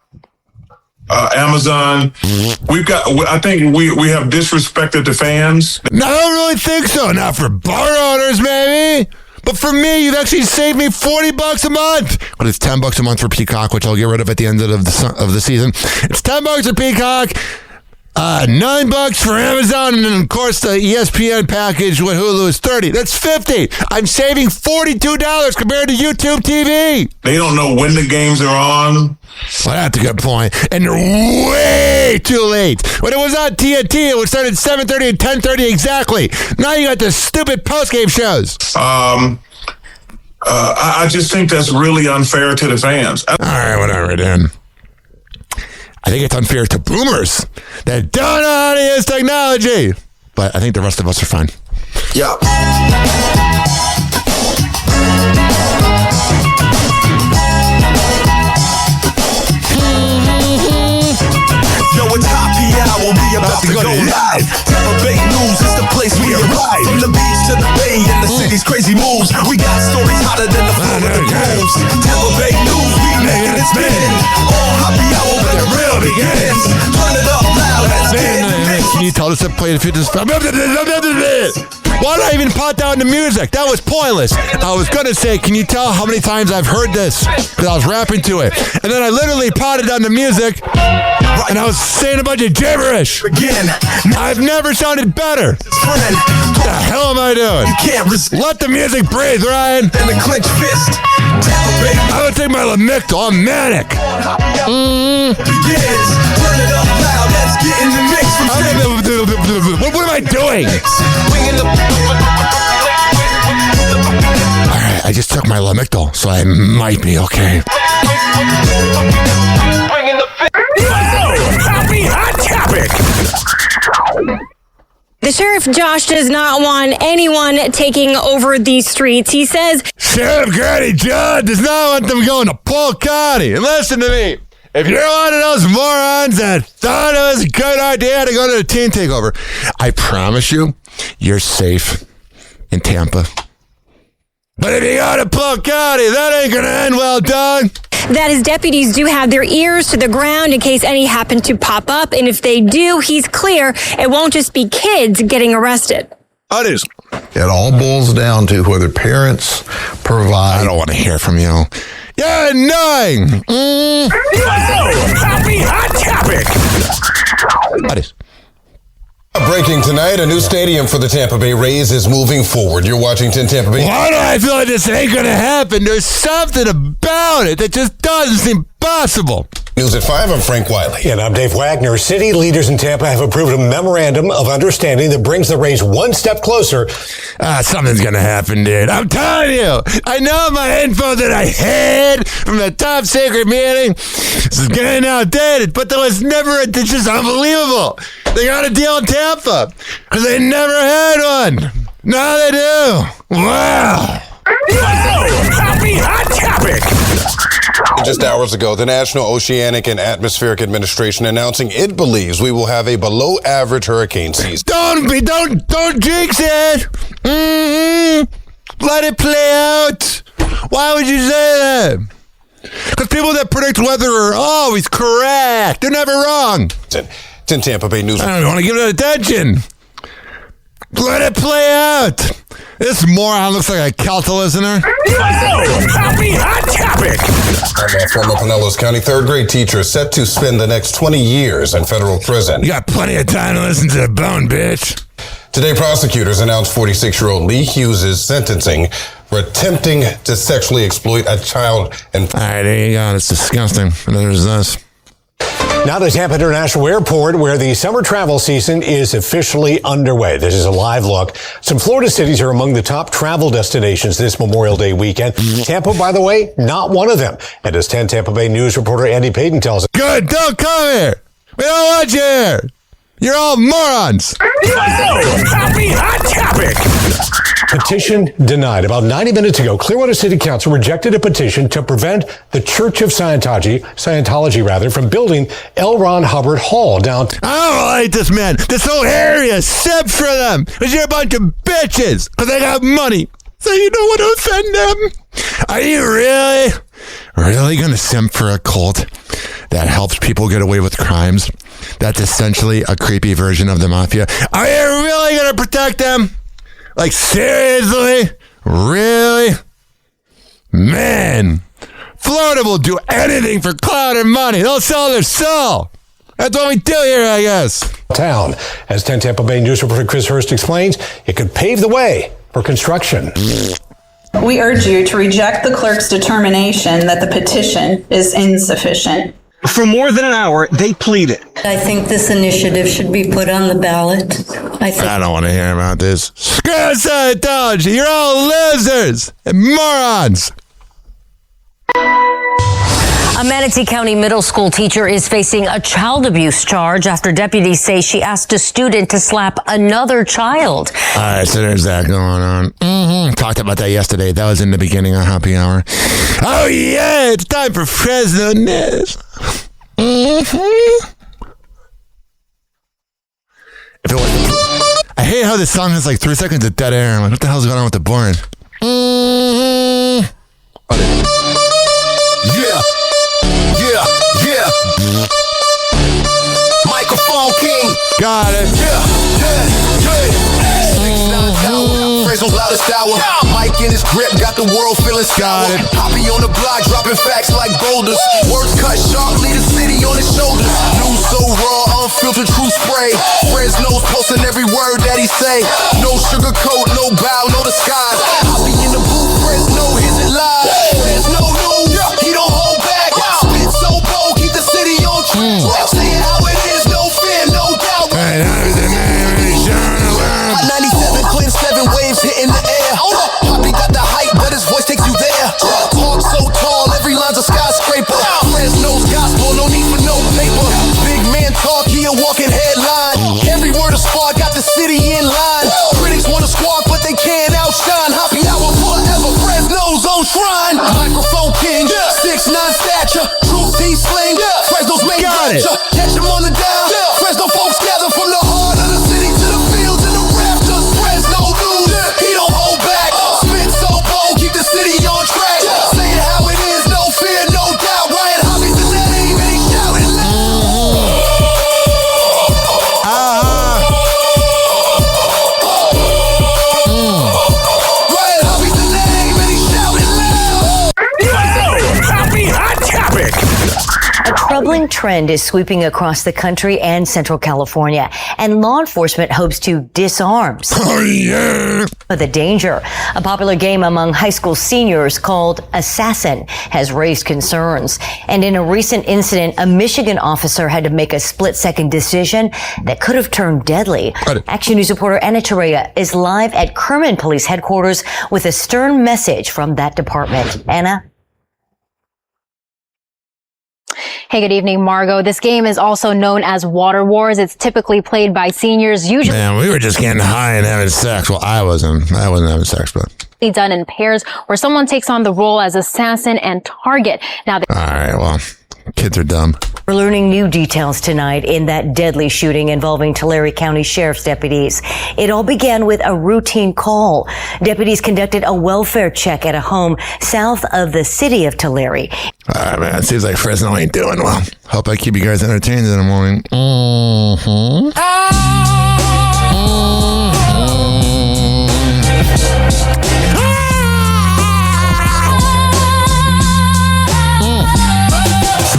Amazon. I think we have disrespected the fans. No, I don't really think so. Not for bar owners, maybe. But for me, you've actually saved me $40 a month. But it's $10 a month for Peacock, which I'll get rid of at the end of the season. It's $10 for Peacock. $9 for Amazon, and then of course the ESPN package with Hulu is $30. That's $50. I'm saving $42 compared to YouTube TV. They don't know when the games are on. Well, that's a good point. And they're way too late. When it was on TNT, it would start at 7:30 and 10:30 exactly. Now you got the stupid post-game shows. I just think that's really unfair to the fans. All right, whatever, then. I think it's unfair to boomers that don't know how to use technology. But I think the rest of us are fine. Yeah. Yo, it's Hoppe Hour, we about to go live. Tampa Bay News is the place we arrive. From the beach to the bay and the city's crazy moves, we got stories hotter than the floor of the grooves. Tampa Bay News, we making it spin. All Hoppe Hour when the real begins. Turn it up loud, let's get in the mix. Can you tell us to play the fitness? Why did I even pot down the music? That was pointless. I was going to say, can you tell how many times I've heard this? Because I was rapping to it. And then I literally potted down the music, and I was saying a bunch of gibberish. Again. I've never sounded better. What the hell am I doing? You can't let the music breathe, Ryan. And the clenched fist. I would take my Lamictal. I'm manic. Begins. Turn it up loud, let's get in the mix. What am I doing? Alright, I just took my Lamictal, so I might be okay. Happy Hot Topic. The Sheriff Josh does not want anyone taking over these streets. He says Sheriff Grady Judd does not want them going to Polk County. And listen to me. If you're one of those morons that thought it was a good idea to go to a teen takeover, I promise you, you're safe in Tampa. But if you go to Polk County, that ain't gonna end well, dog. that his deputies do have their ears to the ground in case any happen to pop up. And if they do, he's clear it won't just be kids getting arrested. It is. It all boils down to whether parents provide. I don't want to hear from you. You're annoying. Happy Hot Topic. That is. Breaking tonight, a new stadium for the Tampa Bay Rays is moving forward. You're watching 10 Tampa Bay. Why do I feel like this ain't going to happen? There's something about it that just doesn't seem possible. News at 5, I'm Frank Wiley. And I'm Dave Wagner. City leaders in Tampa have approved a memorandum of understanding that brings the Rays one step closer. Something's going to happen, dude. I'm telling you. I know my info that I had from the top secret meeting. This is getting outdated, but there was never it's just unbelievable. They got a deal in Tampa because they never had one. Now they do. Wow. Happy Hot Topic. Just hours ago, the National Oceanic and Atmospheric Administration announcing it believes we will have a below-average hurricane season. Don't jinx it. Let it play out. Why would you say that? Because people that predict weather are always correct. They're never wrong. It's in Tampa Bay News. I don't want to give it attention. Let it play out. This moron looks like a Calta listener. Happy Hot Topic. A former Pinellas County third grade teacher set to spend the next 20 years in federal prison. You got plenty of time to listen to the bone, bitch. Today, prosecutors announced 46-year-old Lee Hughes' sentencing for attempting to sexually exploit a child. All right, there you go. It's disgusting. And there's this. Now to Tampa International Airport, where the summer travel season is officially underway. This is a live look. Some Florida cities are among the top travel destinations this Memorial Day weekend. Tampa, by the way, not one of them. And as 10 Tampa Bay News reporter Andy Payton tells us. Good, don't come here. We don't want you here. You're all morons. Happy Hot Topic. Petition denied. About 90 minutes ago, Clearwater City Council rejected a petition to prevent the Church of Scientology from building L. Ron Hubbard Hall downtown. I don't like this man. This whole area is set for them. Because you're a bunch of bitches. Because they got money. So you don't want to offend them. Are you really going to simp for a cult that helps people get away with crimes? That's essentially a creepy version of the mafia. Are you really going to protect them? Like, seriously? Really? Man, Florida will do anything for clout and money. They'll sell their soul. That's what we do here, I guess. Town. As 10 Tampa Bay News reporter Chris Hurst explains, it could pave the way for construction. We urge you to reject the clerk's determination that the petition is insufficient. For more than an hour, they pleaded. I think this initiative should be put on the ballot. I don't want to hear about this. Screw Scientology. You're all losers and morons. A A Manatee County middle school teacher is facing a child abuse charge after deputies say she asked a student to slap another child. All right, so there's that going on. Talked about that yesterday. That was in the beginning of Happy Hour. Oh, yeah, it's time for Fresno News. If it was, I hate how this song has like 3 seconds of dead air. I'm like, what the hell's going on with the board? Yeah. Microphone king. Got it. Fresno's loudest hour. Mike in his grip, got the world feeling sour. Hoppy on the block, dropping facts like boulders. Words cut sharp, lead the city on his shoulders. News so raw, unfiltered true spray. Fresno's posting every word that he say. No sugarcoat, no bow, no disguise. Hoppy in the booth, Fresno, his it live. Fresno news, he don't hold back. Spit so bold, keep the city on track. Say it how it is, no fear, no doubt. 97, Clinton, 7 waves hitting the air. Hoppy got the hype, but his voice takes you there. Talk so tall, every line's a skyscraper. Fresno's gospel, no need for no paper. Big man talk, he a walking headline. Every word a spark, got the city in line. Critics wanna squawk, but they can't outshine. Happy hour forever, Fresno's own shrine. Microphone king, 6'9" stature. Truth he sling, Fresno's main culture. Catch him on the down. Fresno folks gather from the heart of the city to the fields and the rafters. Fresno news, he don't hold back. Spit so bold, keep the city on track. Say it how it is, no fear, no doubt. Ryan Hobby's the name and he shouting Ryan Hobby's the name and he shouting loud. Happy Hot Topic. A troubling trend is sweeping across the country and Central California, and law enforcement hopes to disarm the danger. A popular game among high school seniors called Assassin has raised concerns. And in a recent incident, a Michigan officer had to make a split-second decision that could have turned deadly. Action News reporter Anna Torrea is live at Kerman Police Headquarters with a stern message from that department. Anna? Hey, good evening, Margot. This game is also known as Water Wars. It's typically played by seniors, usually. Man, we were just getting high and having sex. Well, I wasn't having sex, but. Done in pairs where someone takes on the role as assassin and target. Now, all right, well, kids are dumb. We're learning new details tonight in that deadly shooting involving Tulare County Sheriff's deputies. It all began with a routine call. Deputies conducted a welfare check at a home south of the city of Tulare. All right, man, it seems like Fresno ain't doing well. Hope I keep you guys entertained in the morning.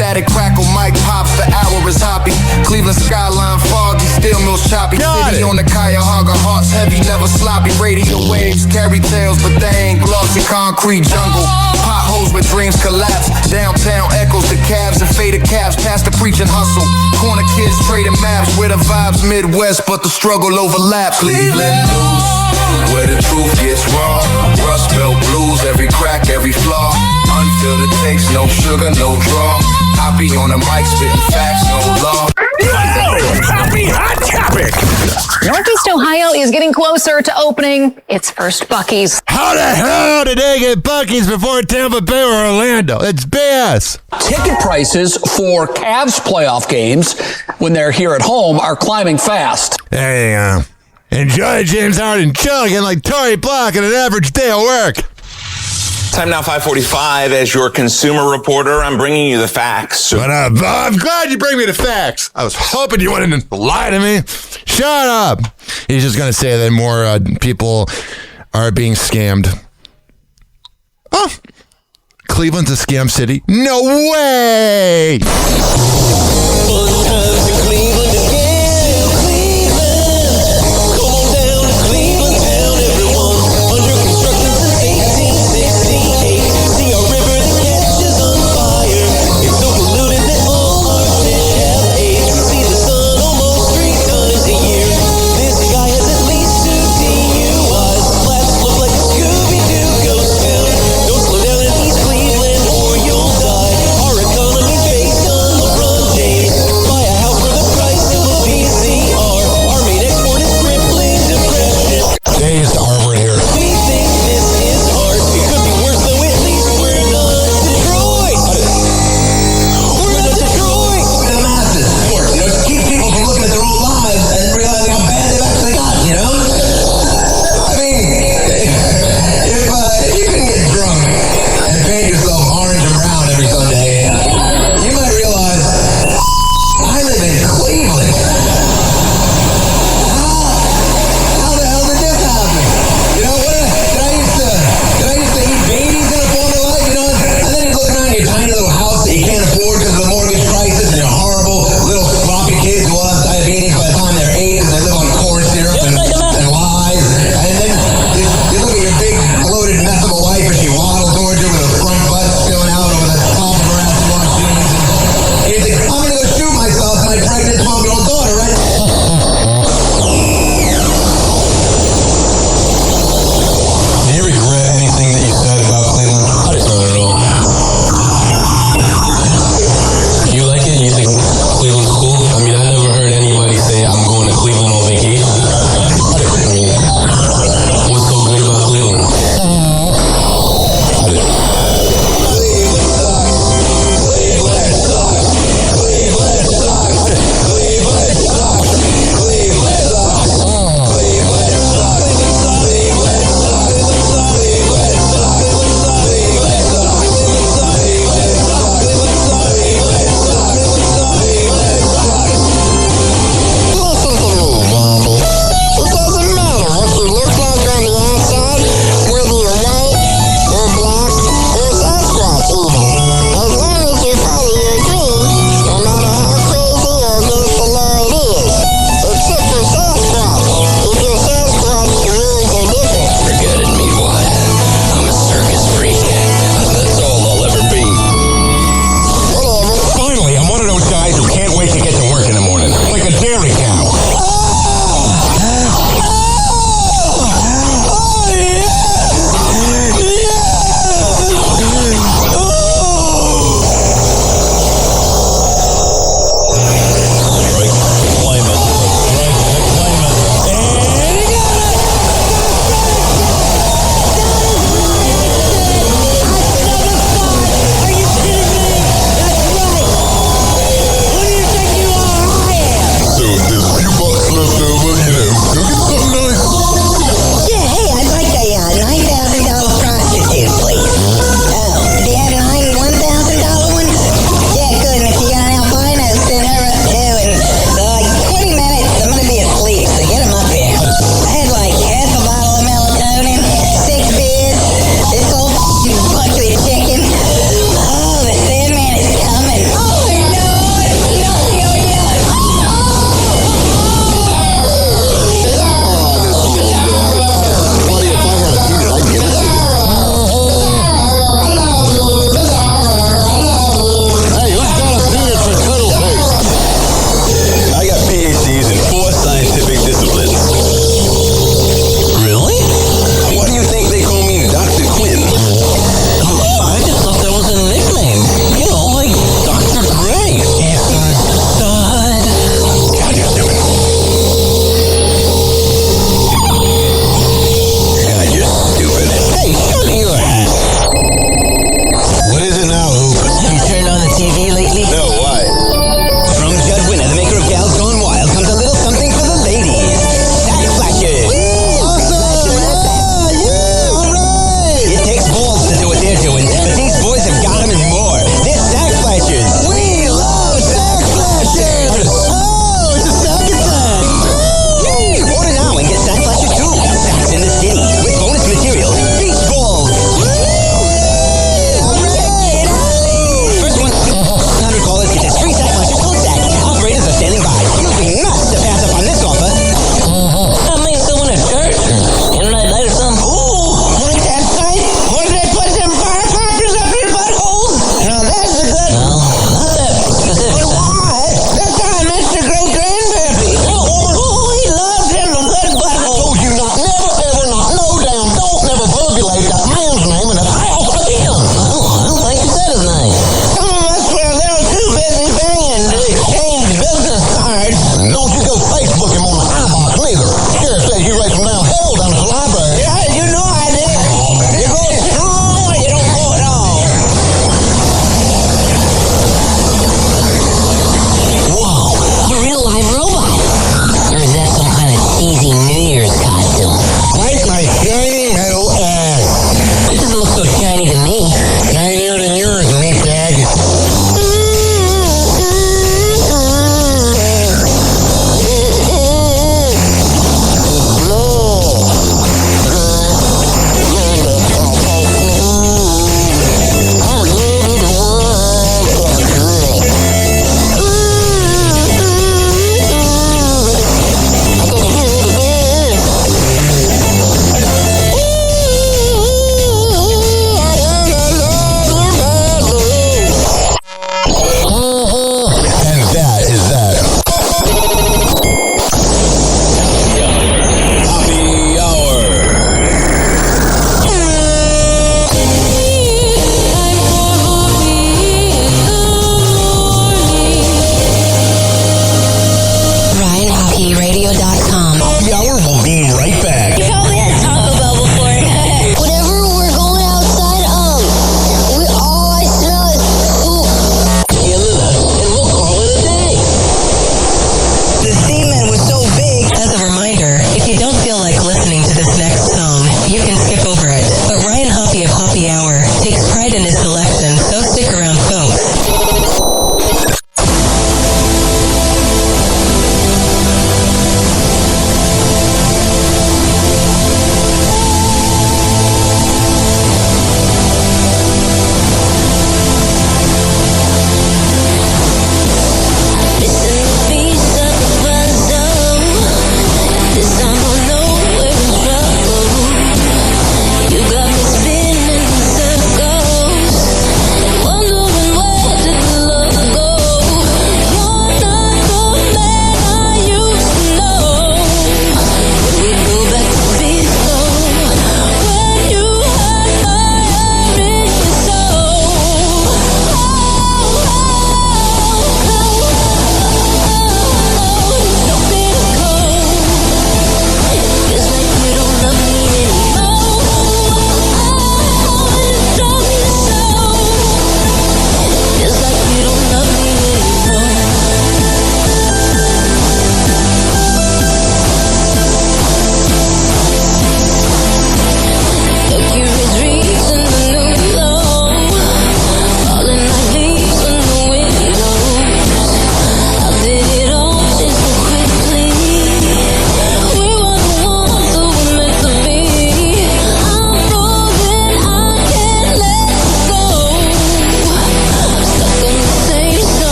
Static crackle, mic pops, the hour is hoppy. Cleveland skyline foggy, steel mills choppy. City on the Cuyahoga, hearts heavy, never sloppy. Radio waves carry tales, but they ain't glossy. Concrete jungle, potholes where dreams collapse. Downtown echoes, the cabs and faded caps. Past the preaching hustle, corner kids trading maps. Where the vibes Midwest, but the struggle overlaps. Cleveland news, where the truth gets raw. Rust belt blues, every crack, every flaw. Unfiltered takes, no sugar, no draw. I be on the mic spitting facts, no law. Happy Hot Topic. Northeast Ohio is getting closer to opening its first Buc-ee's. How the hell did they get Buc-ee's before Tampa Bay or Orlando? It's BS. Ticket prices for Cavs playoff games when they're here at home are climbing fast. There you go. Enjoy James Harden chugging like Tory Black on an average day at work. Time now, 5:45. As your consumer reporter, I'm bringing you the facts. But I'm glad you bring me the facts. I was hoping you wouldn't lie to me. Shut up. He's just going to say that more people are being scammed. Oh, Cleveland's a scam city? No way.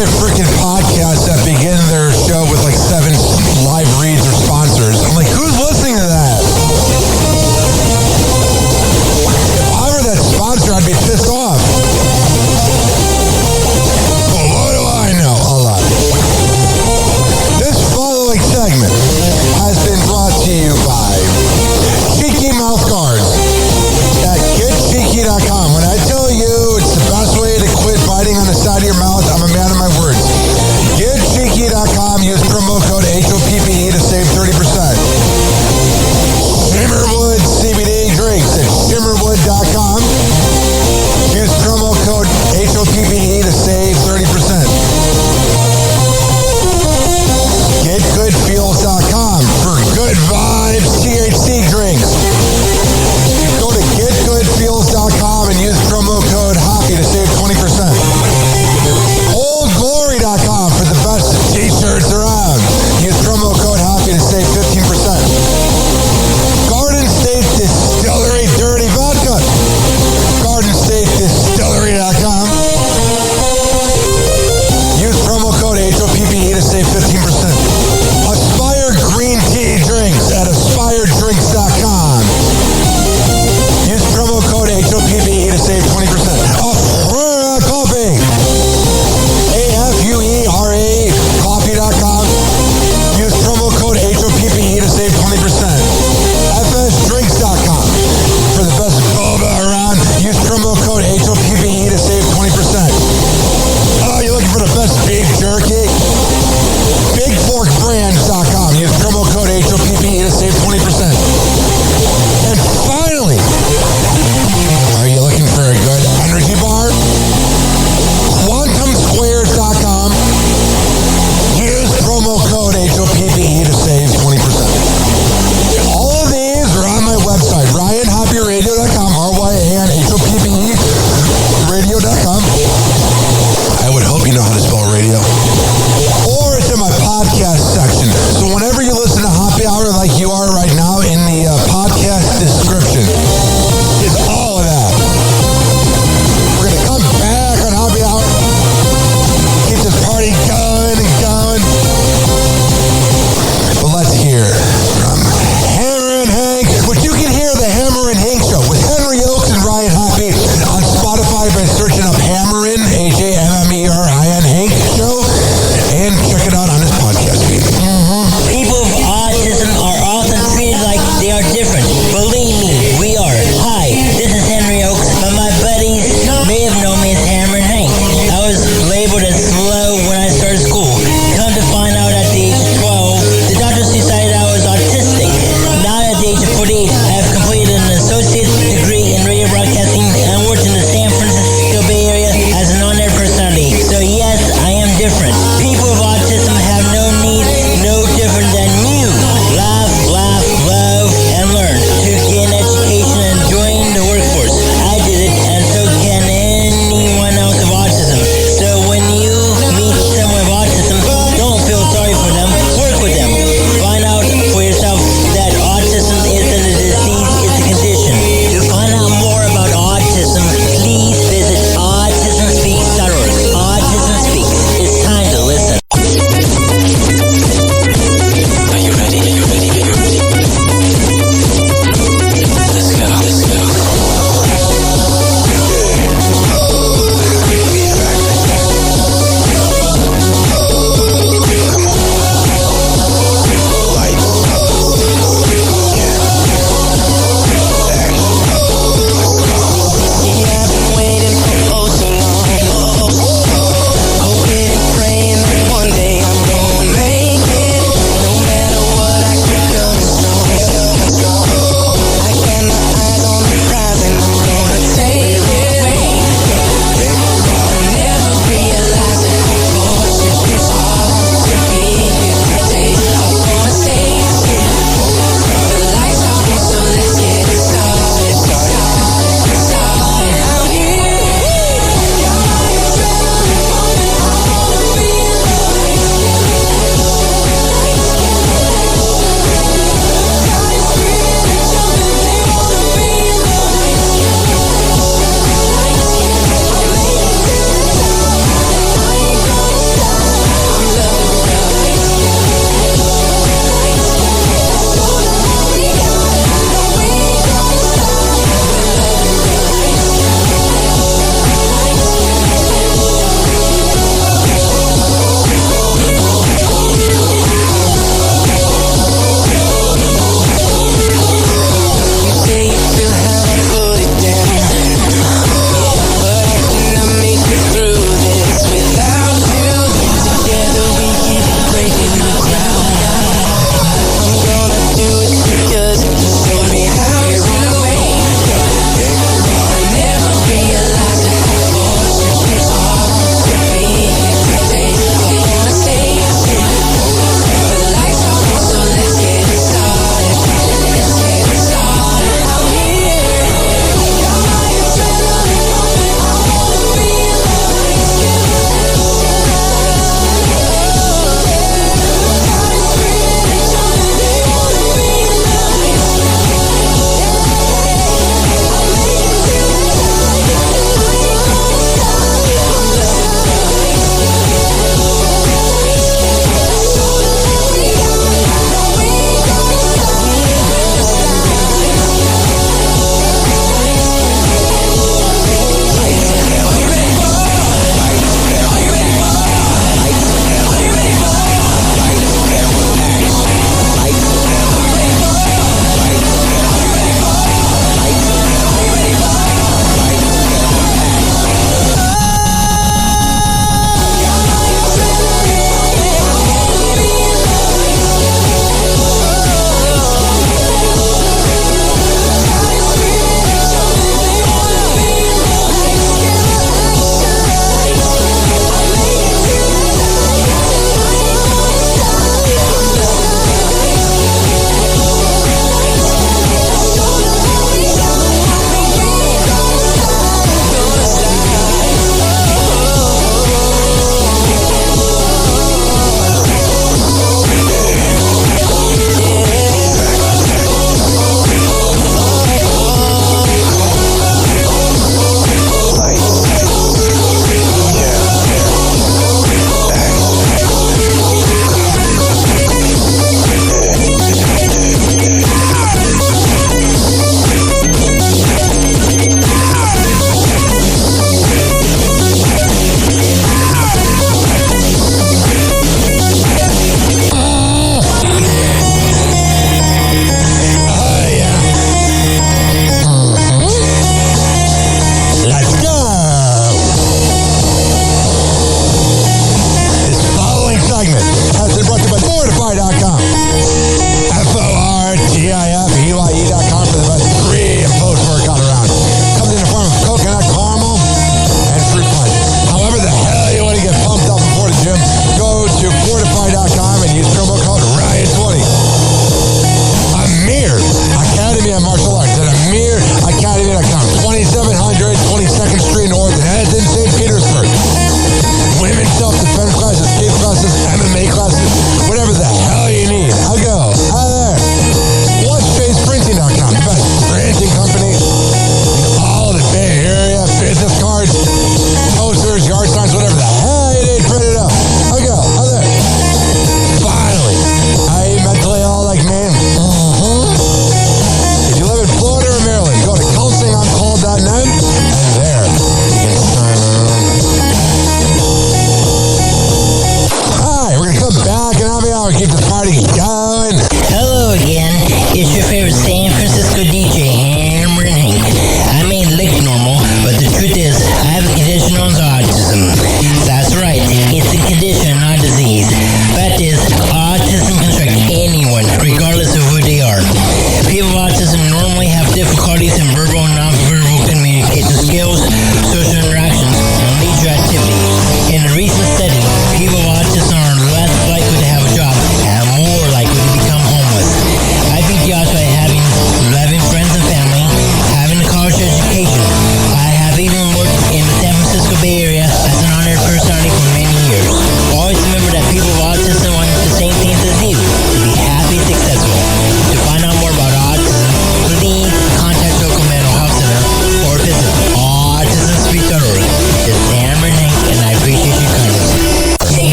get freaking podcasts that begin their show with like 7 live reads or sponsors. I'm like, who's listening to that? If I were that sponsor, I'd be pissed off. Well, what do I know? A lot. This following segment has been brought to you by Cheeky Mouth Guards at GetCheeky.com. When I tell you it's the best way to quit biting on the side of your mouth, I'm a man of my words. GetCheeky.com. Use promo code HOPPE to save 30%. Shimmerwood CBD drinks at Shimmerwood.com. Use promo code HOPPE to save 30%. GetGoodFeels.com for good vibes THC drinks. Go to GetGoodFeels.com and use promo code HOPPE to save 20%. OldGlory.com for the best t-shirts around. Use promo code HOPPE to save 15%. Garden State Distillery Dirty Vodka. GardenStateDistillery.com. Use promo code HOPPE to save 15%. Aspire Green Tea Drinks at AspireDrinks.com. Use promo code HOPPE to save 20%. Afuera Coffee. AFUERA Coffee.com. Use promo code HOPPE to save 20%. FSDrinks.com. For the best boba around, use promo code HOPPE to save 20%. Oh, you're looking for the best beef jerky? BigForkBrands.com. Use promo code HOPPE to save 20%. And finally, are you looking for a good energy bar? QuantumSquares.com. Use promo code HOPPE to save 20%. All of these are on my website, RyanHoppyRadio.com, RyanHoppe Radio.com. I would hope you know how to spell radio. Or it's in my podcast section. So whenever you listen to Hoppy Hour like you are right now, in the podcast description is all of that. We're going to come back on Hoppy Hour. Keep this party going and going. But let's hear from Hammer and Hank, which you can hear the Hammer and Hank Show with Henry Oakes and Ryan Hoppe on Spotify by searching up Hammerin, HAMMERIN Hank Show, and check it out on his podcast feed. People with autism are often treated like they are different. Believe me, we are. Hi, this is Henry Oakes, but my buddies may have known me as Hammer and Hank. I was labeled as slow when I started school. Come to find out at the age of 12, the doctors decided I was autistic. Now at the age of 48, I have completed an associate's degree in radio broadcasting and worked in the San Francisco Bay Area as an on-air personality. So yes, I am different. People with autism have no needs, no different than you. Laugh, laugh, love, and learn to get an education and join the workforce. I did it, and so can anyone else with autism. So when you meet someone with autism, don't feel sorry for them. Work with them. Find out for yourself that autism isn't a disease, it's a condition. To find out more about autism, please visit autismspeaks.org. Autism Speaks. It's time to listen. hour. Keep the party going. Hello again. It's your favorite Sam